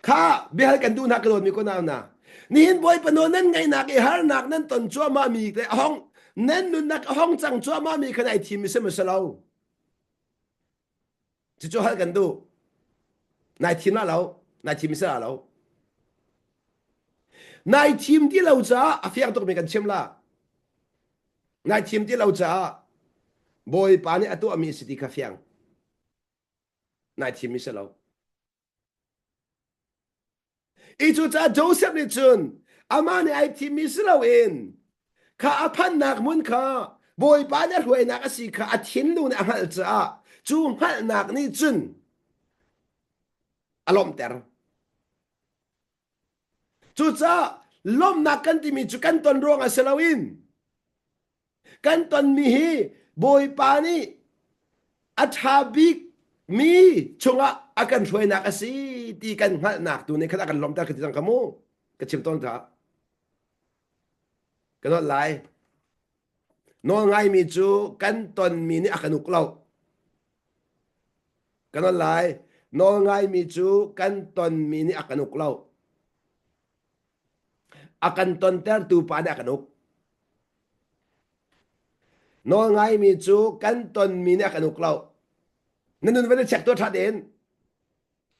kha behal kan du na ka don mi ko na na ni hin boy pa no nan ngai na ke har nak nan ton chua ma mi te hong nan nun nak hong chang chua ma mi kan ai thim mi sa ma sa lo chu chu hal kan du nai thim na lo nai thim mi sa lo nai thim ti lo cha a fiang tok mi kan chem la nai thim ti lo cha boy pa ni atu ami si ti kha fiang nai thim mi sa lo i chu cha Joseph ni chun ama ni ai thim mi sa lo in kha a phan nak mun kha boy pa ni huai nak a si kha a thin lu ni a hal cha chu hal nak ni chun alom ter chu cha lom nak kan ti mi chu kan ton rong a selawin kan ton mi hi boy pa ni athabik mi chunga akan huai nak a si ti kan hal nak tu ni kha kan lom ter ka ti tang kamu ka chim ton tha kan lai no ngai mi chu kan ton mi ni akanuk lau kan lai no ngai mi chu kan ton mi ni akanuk lau akan ton ter tu pa ni akanuk no ngai mi chu kan ton mi ni akanuk lau nanun vele check to tha den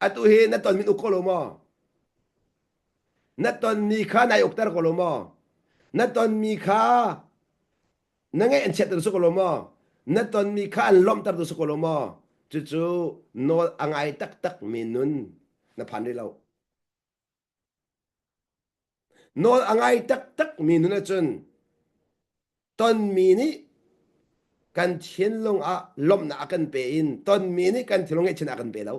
atu he na ton min ukolo mo na ton mi kha nai uktar ko lo mo na ton mi kha na ngai en chet su ko lo mo na ton mi kha an lom tar su ko lo mo chu chu no angai tak tak minun na phan ri lo no angai tak tak minun na chun ton mi ni kan thiên long a lom na akan pe in ton mi ni kan thilong e chen akan pe lo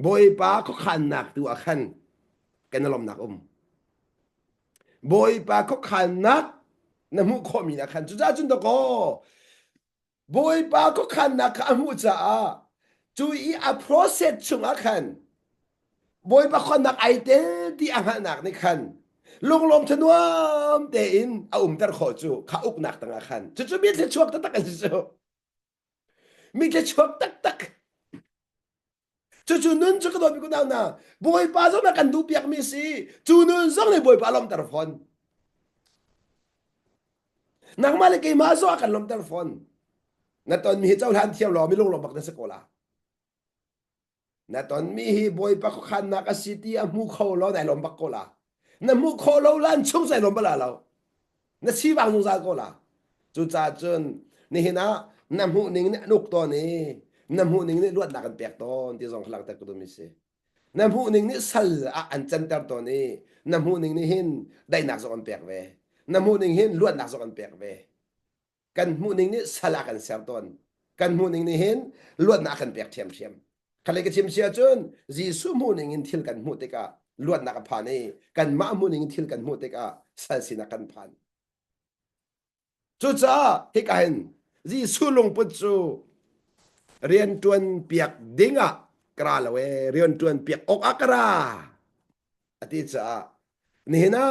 boy pa ko khan nak tu akan kan lom nak boy pa ko khan nak na mu kho mi na khan chu cha chun to ko boy pa ko khan nak ka mu cha a chu i a process chung akan boy pa ko nak ai te ti ang nak ni khan lung lom thnuam te in a tar kho chu kha uk nak tang khan chu chu mi le chuak tak tak chu mi le chuak tak tak chu chu nun chu ka do bi ko na boy pa zo na kan du piak mi si chu nun zong le boy pa lom tar phone nang ma le ke ma zo kan lom tar phone na ton mi chau han thiam lo mi lung lom bak na sekola na ton mi hi boy pa ko khan na ka city a mu kho lo dai lom bak ko la na mu kho lo lan chung sai lom ba la lo na chi wang nung za ko la chu cha chun ni hina na mu ning ne nuk to ni na mu ning ne luat na kan pek ton ti zong khlang ta ko do mi se na mu ning ni sal a an chan tar to ni na mu ning ni hin dai nak zo kan pek ve na mu ning hin luat nak zo kan pek ve kan mu ning ni sala kan ser ton kan mu ning ni hin luat na kan pek thiam thiam khale ke chim sia chun jisu mu ning in thil kan mu te ka luat na ka phan ni kan ma mu ning thil kan mu te ka sal sina kan phan chu cha he ka hen jisu long put chu rian tuan piak dinga kra la we rian tuan piak ok akra ati cha ni na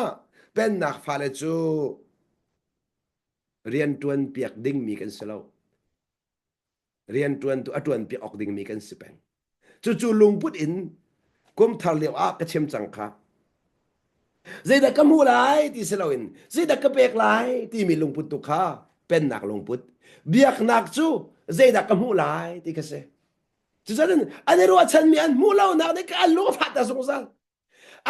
pen nak pha le chu rian tuan piak ding mi kan selo rian tuan tu atuan piak ok ding mi kan sipen chu chu lung put in kum thar leo a ka chem chang kha zai da ka mu lai ti selo in zai da ka pek lai ti mi lung put tu kha pen nak lung put biak nak chu zai da ka mu lai ti ka se chu sa den ane ro chan mi an mu lao nak ne ka lo pha ta song sa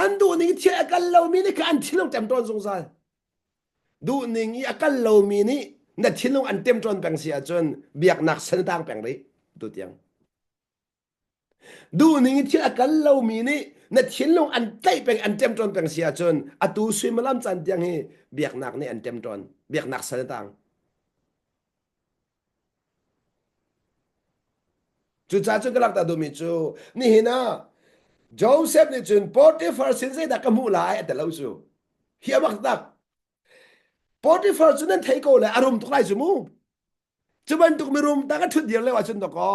an du ni thia ka lo mi ni ka an thilong tem ton song sa du ning i akal lo mi ni na thilong an tem ton pang sia chon biak nak san tang pang ri tu tiang du ning i thia akal lo mi ni na thilong an tai pang an tem ton pang sia chon atu sui malam chan tiang hi biak nak ni an tem ton biak nak san tang chú cha chú cái lạc ta đồ mi chú ni hi na Joseph ni chun Potiphar sin sai da ka mu lai at lo chú hi amak tak Potiphar chu nan thei ko le arum tuk lai chu mu chu ban tuk mi rum ta ka thut dir le wa chun to ko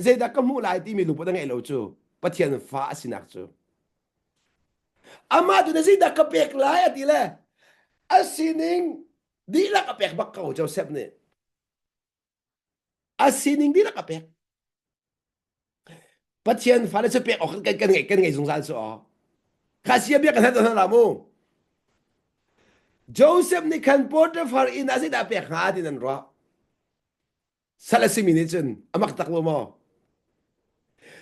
sai da ka mu lai ti mi lu pa da ngai lo chu pathian fa sinak chu ama tu na sai da ka pek lai ati le asining di la ka pek bak ka Joseph ni asining di la ka pek pathian fa le chu pek ok kan ngai sung san su o kha sia bia kan ha la mu Joseph ni kan Potiphar in asi da pek ha din an ro salasimi ni chun amak tak lo mo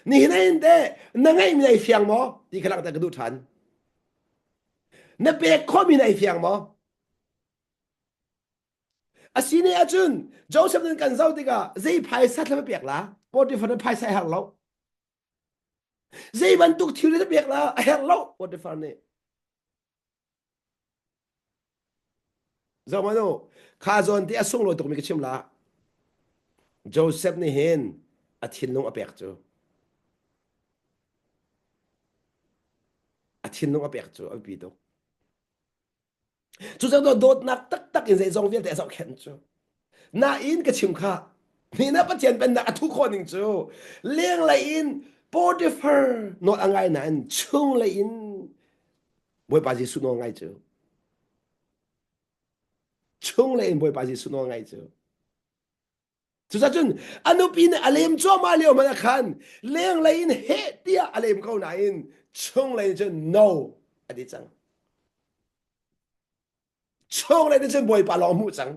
ni hinain de na ngai mi nai fiang mo ti khalak ta ka du than na pek kho mi nai fiang mo asini achun Joseph ni kan zau ti ka zai phai sat la pek la Potiphar phai sai hang lo zai ban tuk thiu le pek la hang lo Potiphar ni zau mano kha zon ti asung lo tuk mi ka chim la Joseph ni hen athin long apek chu athin long apek chu abi do chu jang do dot nak tak tak in zai zong vel te zau khen chu na in ka chim kha ni na pathian ben na thu kho ning chu leng la in Potiphar not angai na an chung la in boy pa ji su no ngai chu chung la in boy pa ji su no ngai chu chu sa chun anu pin alem cho ma leo ma khan leng la in he tia alem ko na in chung la in chu no adi chang chung la in chu boy pa lo mu chang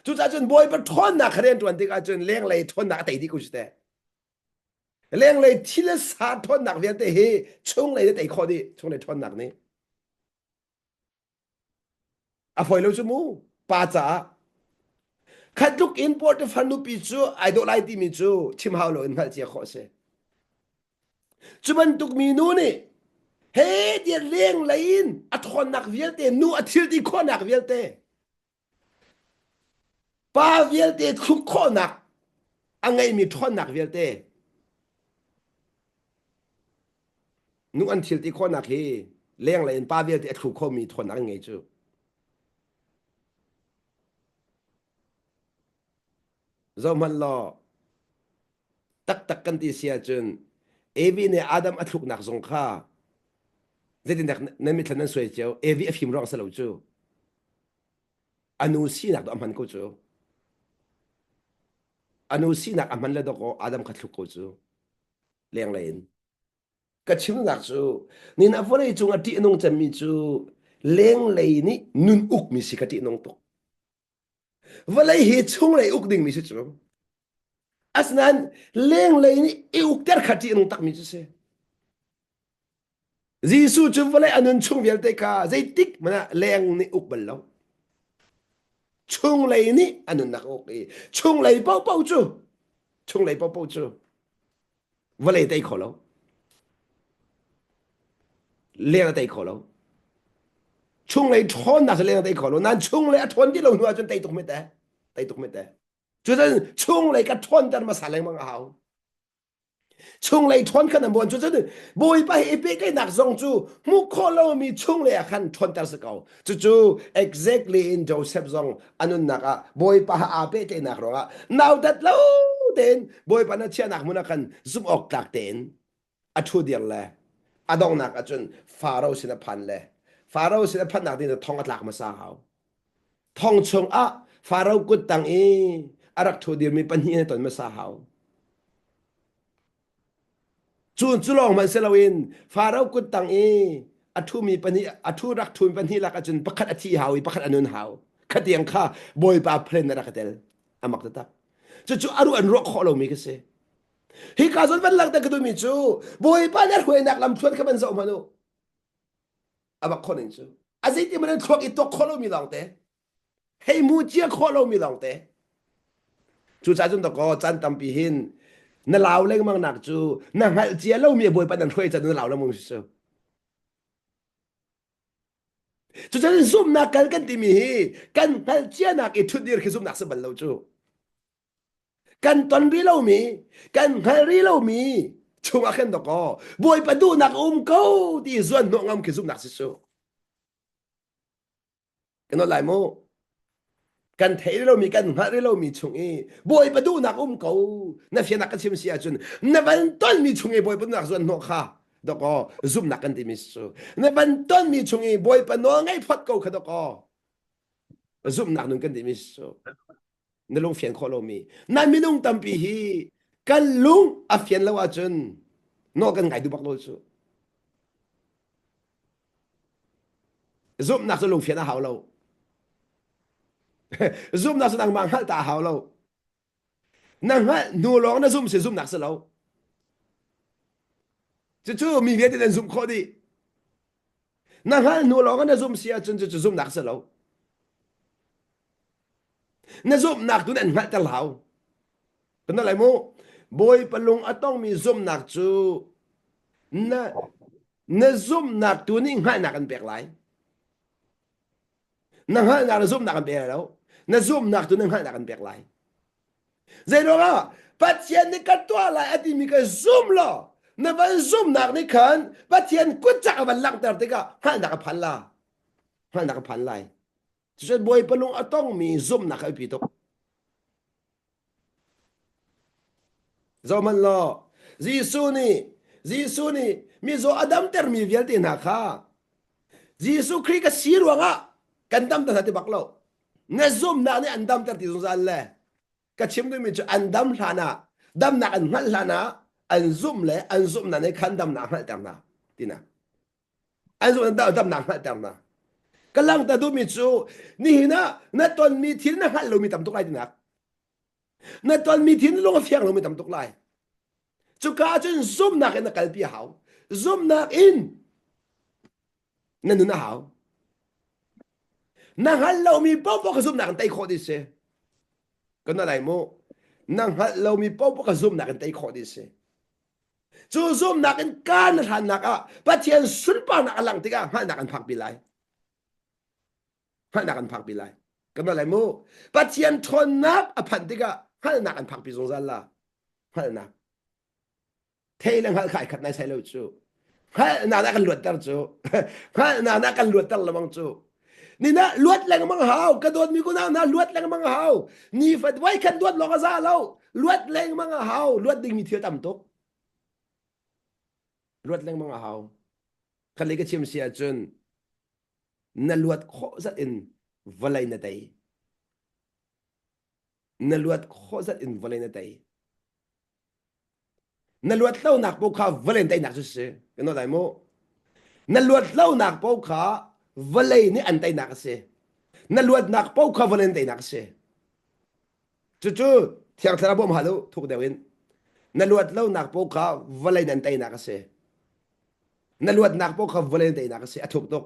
chu sa chun boy pa thon na kharen tuan ti ka chun leng la thon na tai di ku ste leng la thi le sa thon na vel te he chung la te kho di chung la thon na ni a foi lo chu mu pa cha khát lúc import fan nu pi chu I don't like ti mi chu chim hao lo in hal chia kho se chu ban tuk mi nu ni he dia leng lain a thon nak vial te nu a thil ti kho nak vial te pa vial te khu kho nak angai mi thon nak vial te nu an thil ti kho nak hi leng lain pa vial te khu kho mi thon nak ngai chu zo man lo tak tak kan ti sia chun evi ne adam athuk nak zong kha zedin nak na mi thlan soi cheu evi afim rong sa lo chu anu si nak amhan ko chu anu si nak amhan le do ko adam kha thuk ko chu leng lain ka chim nak chu ni na vore chu nga ti nong cham mi chu leng lei ni nun uk mi si ka ti nong to valai he chung lei uk ding mi si chu asnan leng lei ni e uk ter khati nong tak mi chu se Gisu chu valai anun chung vel te ka zai tik mana leng ni uk bal lo chung lei ni anun nak ok e chung lei pau pau chu chung lei pau pau chu valai te kho lo leng te kho lo chung lei thon na se leng te kho lo nan chung lei a thon ti lo nu a chun te tuk me te chu zan chung lei ka thon tan ma sa leng mang hao chung lei thon khan bon chu zan boi pa he pe kai nak zong chu mu kho lo mi chung lei khan thon tar se kau chu exactly in Joseph zong anun naka boi pa a pe kai nak ro now that lo den boi pa na chia nak mu na khan zum ok tak ten a thu dir le adong nak a chun pharaoh sin a phan le pharaoh sin a phan nak din thong at lak ma sa hao thong chung a pharaoh kut tang e arak thu dir mi pan hi ton ma sa hao chun chulong man selawin pharaoh kut tang e athu mi pani athu rak thun pan hi lak a chun pakhat athi hawi pakhat anun haw khatiang kha boy pa phren na rakatel amak ta chu aru an ro kho lo mi ka se hi ka zon ban lak ta ka du mi chu boy pa na hoi nak lam thuan ka ban zo manu abak kho ning chu azai ti man thok i to kho lo mi lang te hei mu chia kho lo mi lang te chu cha jun to ko chan tam pi hin na lao leng mang nak chu na ngal chia lo mi boy pa dan hoi cha na lao la mong chu chu cha zoom na kal kan ti mi hi kan hal chia nak i thu dir khi zoom nak sa ban lo chu กันตอนรีเรามีกันหารีเรามีช่วงอาขันตกบอยประตูนักเขาที่ส่วนน้องคือซุ่มนักสิสูกันนั่นหลายโมกันเทเรามีกันหาเรามีช่วงบอยประตูนักเขานั่นเสียนักกันเชื่อมเสียจนนั่นเป็นต้นมีช่วงบอยประตูนักส่วนน้องข้าดอกซุ่มนักกันที่มิสูนั่นเป็นต้นมีช่วงบอยประตูไงพัดเขาขดอกซุ่มนักนุ่งกันที่มิสูนั่นลงเฟียนโคโลมีนั่นมีนุ่งตั้มปีฮีกันลุงอาเฟียนแล้วว่าจนนอกกันไงดูบักโลสูซุ่มนักจะลงเฟียนหาเราซุ่มนักจะนั่งมังหัลตาหาเรานั่งฮะนูร้องนะซุ่มเสียซุ่มนักเสียเราจู่ๆมีเวียดเดินซุ่มโคดีนั่งฮะนูร้องนะซุ่มเสียจนจะซุ่มนักเสียเรานะซุ่มนักตัวนั้นหัดตะเหลาเป็นอะไรโมบอยปลุงอะต้องมีซุ่มนักจู่นะนะซุ่มนักตัวนี้หัดนักกันแปลกหลายนั่งฮะนักนะซุ่มนักกันแปลกแล้วนะซุ่มนักตัวนี้หัดนักกันแปลกหลายเจโรว่าปัจเจียนนี่กันตัวอะไรอดีมีกันซุ่มล่ะนะวันซุ่มนักนี่ขันปัจเจียนกุจักวันหลังแต่ติกะหัดนักพันละหัดนักพันไลจะบอยปลุงอะต้องมีซุ่มนักไอ้ปีตก zaman lo Jisu ni mi zo adam ter mi vial tin ha kha Jisu kri ka sirwa nga kan dam ta ti baklo na zoom na ni andam ter ti zon le ka chim du mi chu andam hlana dam na an hal hlana an zoom le an zoom na ni kan dam na hal tam na tina an zoom na dam na hal tam na ka lang ta du mi chu ni na ton mi thin na hal lo mi tam tok lai tinak na ton mi thin lo fiang lo mi tam tok lai chu ka chen zoom na na kal pi hao zoom na in na nu na hao na hal lo mi po po ka zoom na kan tai kho di se ko na lai mo na hal lo mi po po ka zoom na kan tai kho di se chu zoom na kan han na ka pa thian sun pa na lang ti ka ha na kan phak pi lai ha na kan phak pi lai ko na lai mo pa thian thon nak a phan ti ka ha na kan phak pi zong zan la ha na thế là họ khai khát này sai lâu chú ha nào đã cần luật tao chú ha nào đã cần luật tao là mong chú ni na luật lang mang hao ka don mi ko na luật lang mang hao ni phải wai kan luật lo ka za lâu luật lang mang hao luật ding mi thiêu tam tok luật lang mang hao kan le ka chim sia chun na luật kho zat in valai na tai na luật kho zat in valai na tai na luat lau nak po kha valentine nak se cái nó lại mo na luat lau nak po kha valay ni antay nak se na luat nak po kha valentine nak se chu chu thiang thara bom halu thuk dewin na luat lau nak po kha valay antay nak se na luat nak po kha valentine nak se athuk tok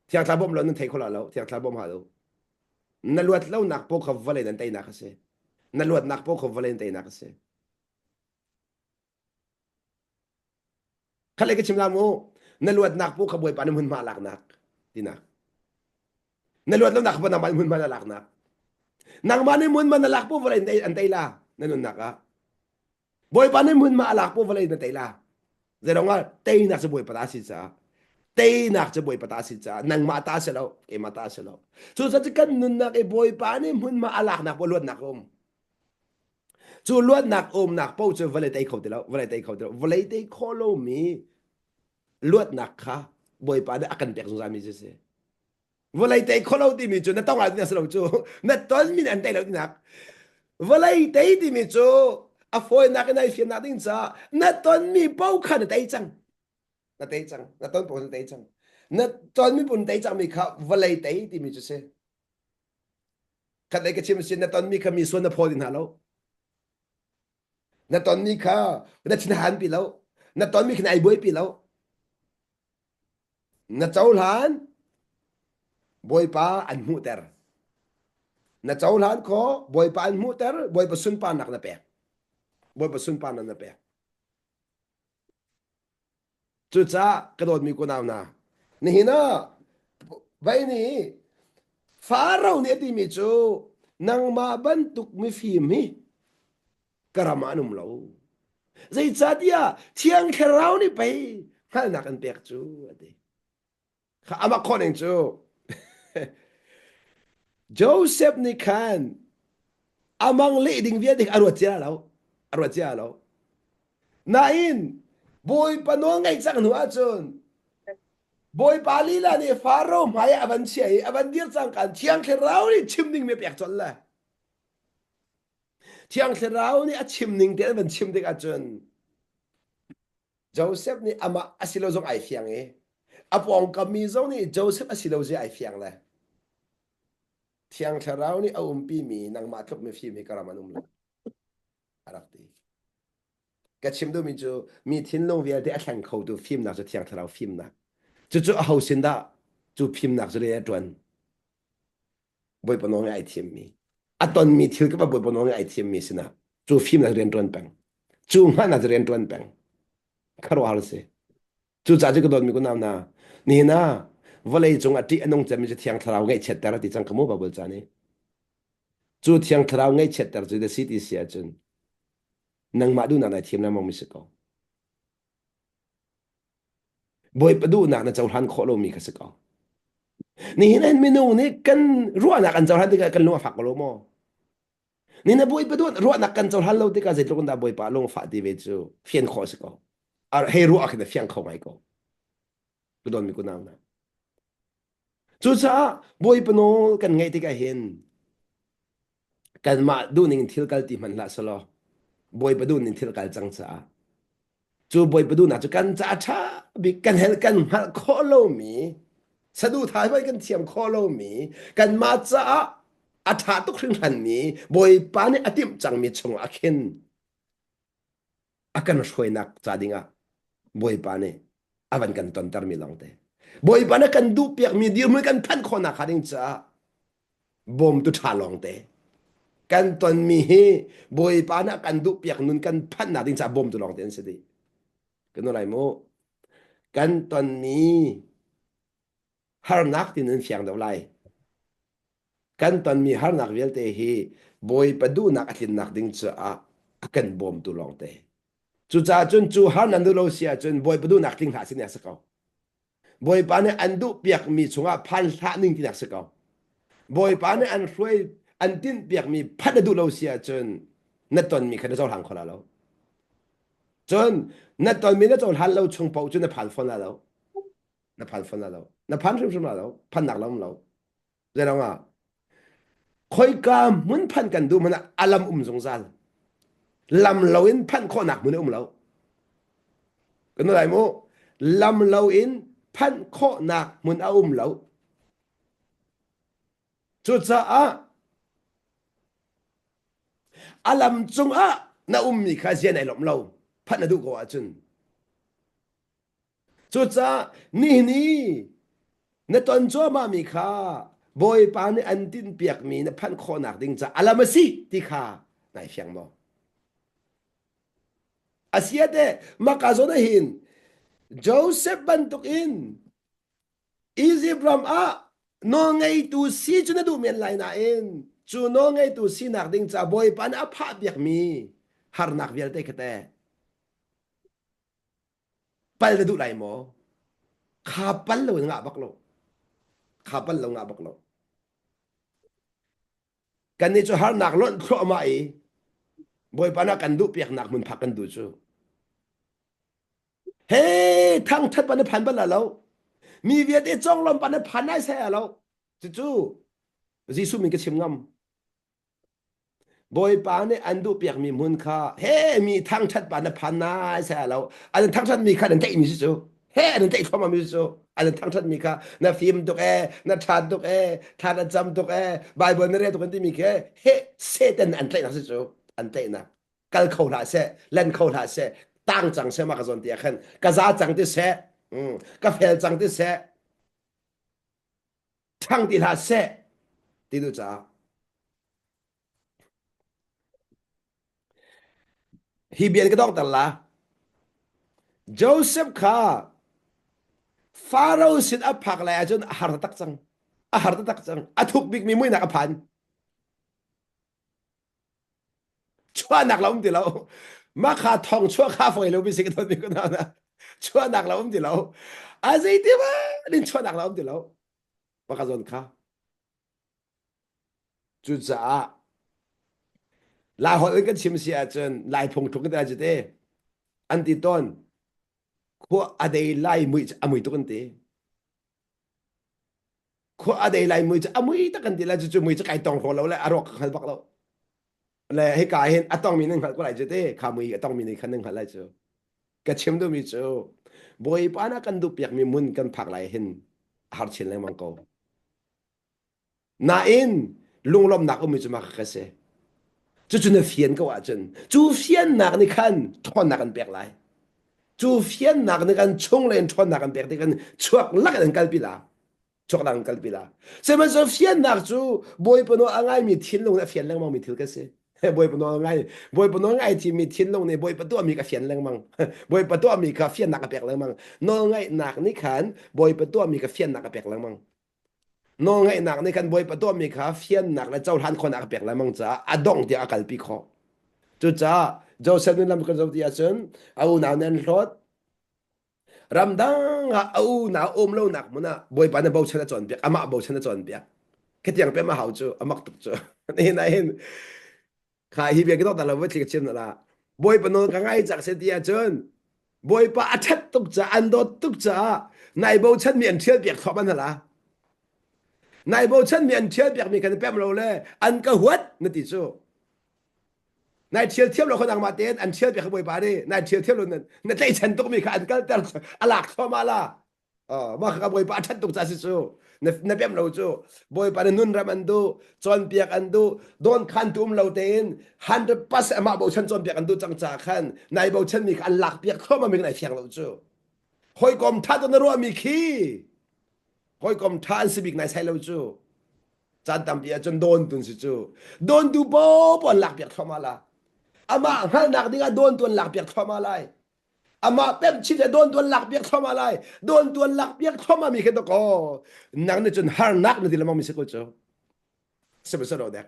thiang thara bom lo nun thei khola lo thiang thara bom halu na luat lau nak po kha valay antay nak se na luat nak po kha valentine nak se khale ke chimla mo na luat nak po khaboy pa mun ma lak nak tina na luat lo nak pa na mun ma lak nak nang mani mun ma lak po wala antay la nanun naka boy pa mun ma lak po wala antay la zero nga tay nak sa boy patasit sa tay nak sa boy patasit sa nang mata sa lo e mata sa lo so sa kan nun nak e boy pa mun ma alak nak po luat nak chu luat nak nak po chu wala tay khau tilo wala tay kholo mi luat nak kha boy pa da akan pek zami se wala tay kholo ti mi chu na tong na sa lo chu na ton min an tay lo nak wala tay ti mi chu a foi nak na fian na ding sa na ton mi pau kha na tay chang na ton po na tay chang na ton mi pun tay chang mi kha wala tay ti mi chu se khat lai ka chim sin na ton mi kha mi so na pho din ha lo na ton mi kha na chin han pi lo na ton mi khna ai boy pi lo na chaul han boy pa an mu ter na chaul han ko boy pa an mu ter boy pa sun pa nak na pe boy pa sun pa na pe chu cha ka dot mi ko naw na ni hina vai ni fa rau ni ti mi chu nang ma ban tuk mi fi mi karamanum lo zai chatia thiang kherau ni pai hal na kan pek chu ade kha ama khoning chu Joseph ni khan amang le ding via dik arwa chia lo na in boy panol ngai chang nu a chun boy pali la ni faro maya avan chia avan dir chang kan thiang kherau ni chimning me pek chol la thiang kherau ni a chimning te ban chim dik a chun Joseph ni ama asilo zong ai fiang e apong kami zong ni Joseph asilo je ai fiang la thiang kherau ni pi mi nang ma thok me fi mi karamanum la arak ti ka chim do mi chu mi thin long via de a thang khou du phim na chu thiang kherau phim na chu chu a ho sin da chu phim na chu le tuan boy panong ai thiam mi aton mi thil ka boy panong ai thiam mi sina chu phim na ren tuan pang chu ma na ren tuan pang kharo hal se chu cha ji ko don mi ko nam na ni na vale chung ati anong cham mi thiang kherau ngai chet tar ti chang kamu ba bol cha ni chu thiang kherau ngai chet tar chu de city sia chun nang ma du na na thiam na mong mi se ko boy pa du na na chaw han kho lo mi ka se ko ni hinan minu ni kan ruwa na kan chaw han ti ka kan lu fa ko lo mo ni na boy pa du ruwa na kan chaw han lo ti ka zai tlok da boy pa long fa ti ve chu fian kho se ko ar he ruwa ka na fian kho mai ko tu don mi ko na na chu cha boy pa no kan ngai ti ka hin kan ma du ning thil kal ti man la so lo boy pa du ning thil kal chang cha chu boy pa du na chu kan cha tha bi kan hel kan ma kho lo mi sa du thai bai kan thiam kho lo mi kan ma cha a tha tu khring han mi boy pa ni atim chang mi chung a khin akan shoi nak cha dinga boy pa ni avan kan ton tar mi long te boy pa na kan du piak mi dir mi kan phan kho na kharing cha bom tu tha long te kan ton mi hi boy pa na kan du piak nun kan phan na ding cha bom tu long ten se di kan no lai mo kan ton mi har nak tin nun fiang do lai kan ton mi har nak vel te hi boy pa du nak atin nak ding cha a kan bom tu long te chu cha chun chu har nan du lo sia chun boy pa du nak ting ha sin ya sa ko boy pa ne an du piak mi chunga phan tha ning ti nak sa ko boy pa ne an hroi an tin piak mi phat du lo sia chun na ton mi kha zo hang khola lo chun na ton mi na zo han lo chung pau chun na phan phon la lo na phan phon la lo na phan shum shum la lo phan nak lo lo ze lo nga khoi ka mun phan kan du mana alam zong zal lam lo in phan kho nak mun lo cái nó lại mô lam lâu in phan kho nạc mun a lâu chút sa lam chung na mi kha sia này lom lâu phan na du ko a chun chút sa ni na ton cho ma mi kha boy pa ni an tin piak mi na phan kho nạc ding cha alam si ti kha nai fiang mo asia de ma ka zo na hin Joseph bantuk in easy from no ngay tu si chu na du men lai na in chu no ngay tu si nak ding cha boy pan a pha biak mi har nak vial te kete pal du lai mo kha pal lo nga bak lo kha pal lo nga bak lo kan ni chu har nak lon kho ma i boy pan a kan du piak nak mun phak kan du chu he thang that pan phan ban la lo mi viet e chong lom pan phan ai sai lo chu chu Gisu min cái chim ngâm boy pa ne an du piak mi mun kha he mi thang that pa na phan na sai lo an thang that mi kha den te mi chu he an te thoma mi chu an thang that mi kha na film dok na that dok tha na jam dok bible na re dok ti mi ke he satan an te na chu an te na kal khâu la se len khâu la se tang chang se ma ka zon ti khan ka za chang ti se ka fel chang ti se thang ti la se ti du cha hi bian cái dog là Joseph kha Pharaoh sit up phak lại chun har tak chang a thuk big mi moi na ka phan ชั่วหนักเราไม่ติเรามาขาทองชั่วข้าไฟเราไม่สิกตอนมีคนเอานะชั่วหนักเราไม่ติเราอาศัยที่ว่านี่ชั่วหนักเราไม่ติเรามาขจนข้าจุดจ้าลาหอยกันชิมเสียจนลายพงทุกข์ได้จะได้อันที่ต้นขั้วอะไรลายมือจะมือตุกันเตะขั้วอะไรลายมือจะมือตุกันเตะแล้วจะมือจะไก่ตองของเราแล้วอารมณ์ขันบักเราแล้วให้กายเห็นอะต้องมีหนึ่งขันก็ไรจะได้ขามืออะต้องมีหนึ่งขันหนึ่งขันไรจะกระเชมดูมีจะบอยปานักันดูเปียกมีมุนกันผักไรเห็นหาเชนเลยมังโกนาอินลุงลมหนักก็มีจะมาเกษจะจุนเฟียนก็ว่าจนจูเฟียนหนักนี่ขันทอนหนักกันเปียกไร จูเฟียนนักในการชงเล่นทอนนักกันเปียกในการชวกลักกันกัลปิลาชวกลักกันกัลปิลาเสมันจะเฟียนนักจูบอยปนอ่างไงมีทิ้งลงนะเฟียนแรงมังมีทิ้งกันเสียบอยปนอ่างไงบอยปนอ่างไงที่มีทิ้งลงเนี่ยบอยปตัวมีกับเฟียนแรงมังบอยปตัวมีกับเฟียนนักกับเปียกแรงมังน้องไงนักนี่ขันบอยปตัวมีกับเฟียนนักกับเปียกแรงมังน้องไงนักนี่ขันบอยปตัวมีกับเฟียนนักและเจ้าท่านคนนักกับเปียกแรงมังจ้าอดองที่อากาศปีคอจุจ้าเจ้าเสด็จลำกันเจ้าที่อาจารย์เอาหนาวแน่นรถ รำดังเอาหนาอมเล่าหนักมันนะบอยปานนั้นเบาชนะจอนเปียกอามาเบาชนะจอนเปียกแค่ยังเป็นมาหาจูอามักตุกจูนี่นายเห็นข้าฮิเบียก็ต้องแต่ละเวทีกับเช่นนั่นละบอยปานนกังไงจากเสียดีจนบอยปาอัดตุกจ้าอันโดตุกจ้านายเบาชันมีอันเชียเปียกทอมันนั่นละนายเบาชันมีอันเชียเปียกมีกันเป็นเราเลยอันก็หัวนั่นติจูนายเทียบเราคนอังมาเต้นอันเชียเปียกขบวยปาดินายเทียบเรานั่นนั่นใจฉันต้องมีการกันแต่อลักทอมาละ ma ka boy pa that tuk cha si chu na pem lo chu boy pa nun ram an du chon piak an du don khan tum lo ten 100% ma bo chan chon piak an du chang cha khan nai bo chan mi kan lak piak kho ma mi nai fiang lo chu hoi kom tha to na ro mi khi hoi kom tha an si bik nai sai lo chu chan tam pia chon don tun si chu don tu bo bo lak piak kho ma la ama hal nak dinga don tun lak piak kho ma lai อามาเป็นชิดจะโดนตัวหลักเบียกเข้ามาเลยโดนตัวหลักเบียกเข้ามามีแค่ตัวก็นักนี่จนหานักนี่ที่เราไม่มีสักคนเจ้าเสพสุดเด็ก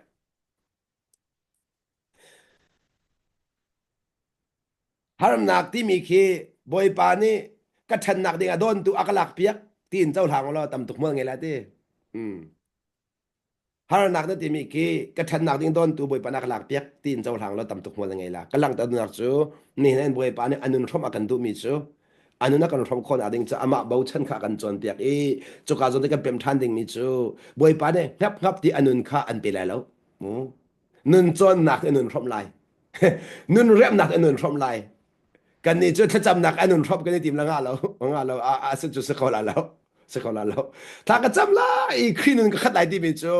หานักที่มีแค่บอยปานี่ก็ชันนักดิ่งโดนตัวอักลักเบียกที่อินเจ้าทางของเราตำตุกเมืองไงล่ะที่อืม หานักนั่นที่มีกี่กระทันนักดิ้งโดนตัวบอยปานักหลักเปียกตีนเจ้าทางเราตำตุกมันยังไงล่ะกำลังตัดนักจูนี่นั่นบอยปานี่อันนู้นชอบอากันดูมีจูอันนู้นนักกันชอบคนอาดิ้งจะอามาเบาชันขากันจนเปียกจุกาจนได้กันเป็นทันดิ้งมีจูบอยปานี่งับที่อันนู้นขาอันไปแล้วมูนุ่นจนหนักอันนู้นชอบไล่นุ่นเรียบหนักอันนู้นชอบไล่กันนี่จูถ้าจำหนักอันนู้นชอบกันนี่ทีมละงาเราสุดจุดสกอลแล้วสกอลแล้วถ้าก็จำไล่คืนนึงก็ขัดไล่ที่มีจู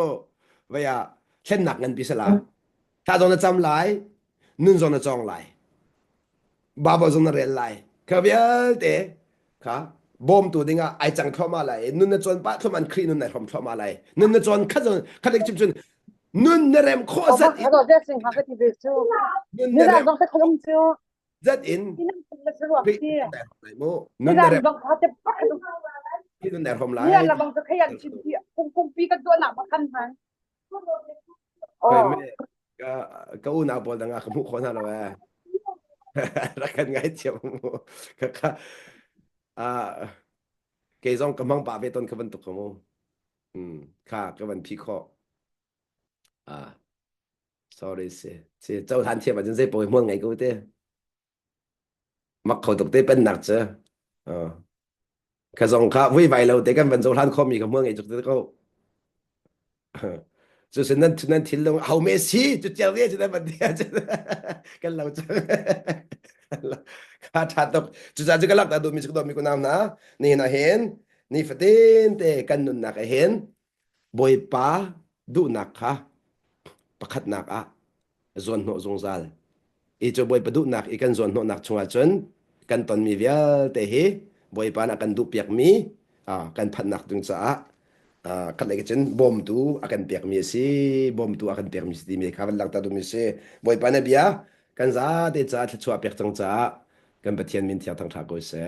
vậy à khen nặng ngân bị sao là ta dọn chăm lại nun dọn chong lại ba bao dọn rel lại cái việc thế cả bom tu dinga ai chẳng thọ mà lại nun chọn ba thọ man kri nun này không thọ mà lại nun chọn khát được chim chun nun nerem khó rất in rồi đấy sinh hoạt cái gì chứ nun như là nerem bằng cái không chưa rất in như là cái ruộng kri kia lại mo như nun là nerem bằng cái cái kri nun nerem không như lại là bằng cái khay chim kia cùng pi cáiตัวหนักมาคันหันอ๋อ vậy mẹ cái u nào bỏ đang ngã không khó nào rồiรักกันไงเจียวก็อ่า cái dòng cầm băng bà về tôn cái vấn tục khôngค่ะcái vấn phi khó sorry sẽ châu than thiệp mà chân sẽ bồi muôn ngày cô thế mặc khẩu tục tế bên nặng chứ cái dòng khác vui vài lâu tế cái vấn châu than khôngมีกับเมืองไงจุดเด็กก็就是那天龙后面戏就叫这就在问题啊，跟老张，ข้าทัดตกจุดจ้าจุดก็ลักตาดูมีสุดมีคุณนามนะนี่นะเห็นนี่ฟตินแต่กันนุนนักเห็นบอยป้าดูนักค่ะประคัดนักอ่ะส่วนหัวทรงซาลอีจะบอยประดูนักอีกันส่วนหัวนักชงอาจนกันตอนมีเวียแต่เฮบอยป้านักกันดูเปียกมีกันพันนักดึงจ้าkan lagi cen bom tu akan permisi bom tu akan permisi di mereka lang tadu misi boy pana bia kan za de za chua pek tang za kan pathian min tia tang tha ko se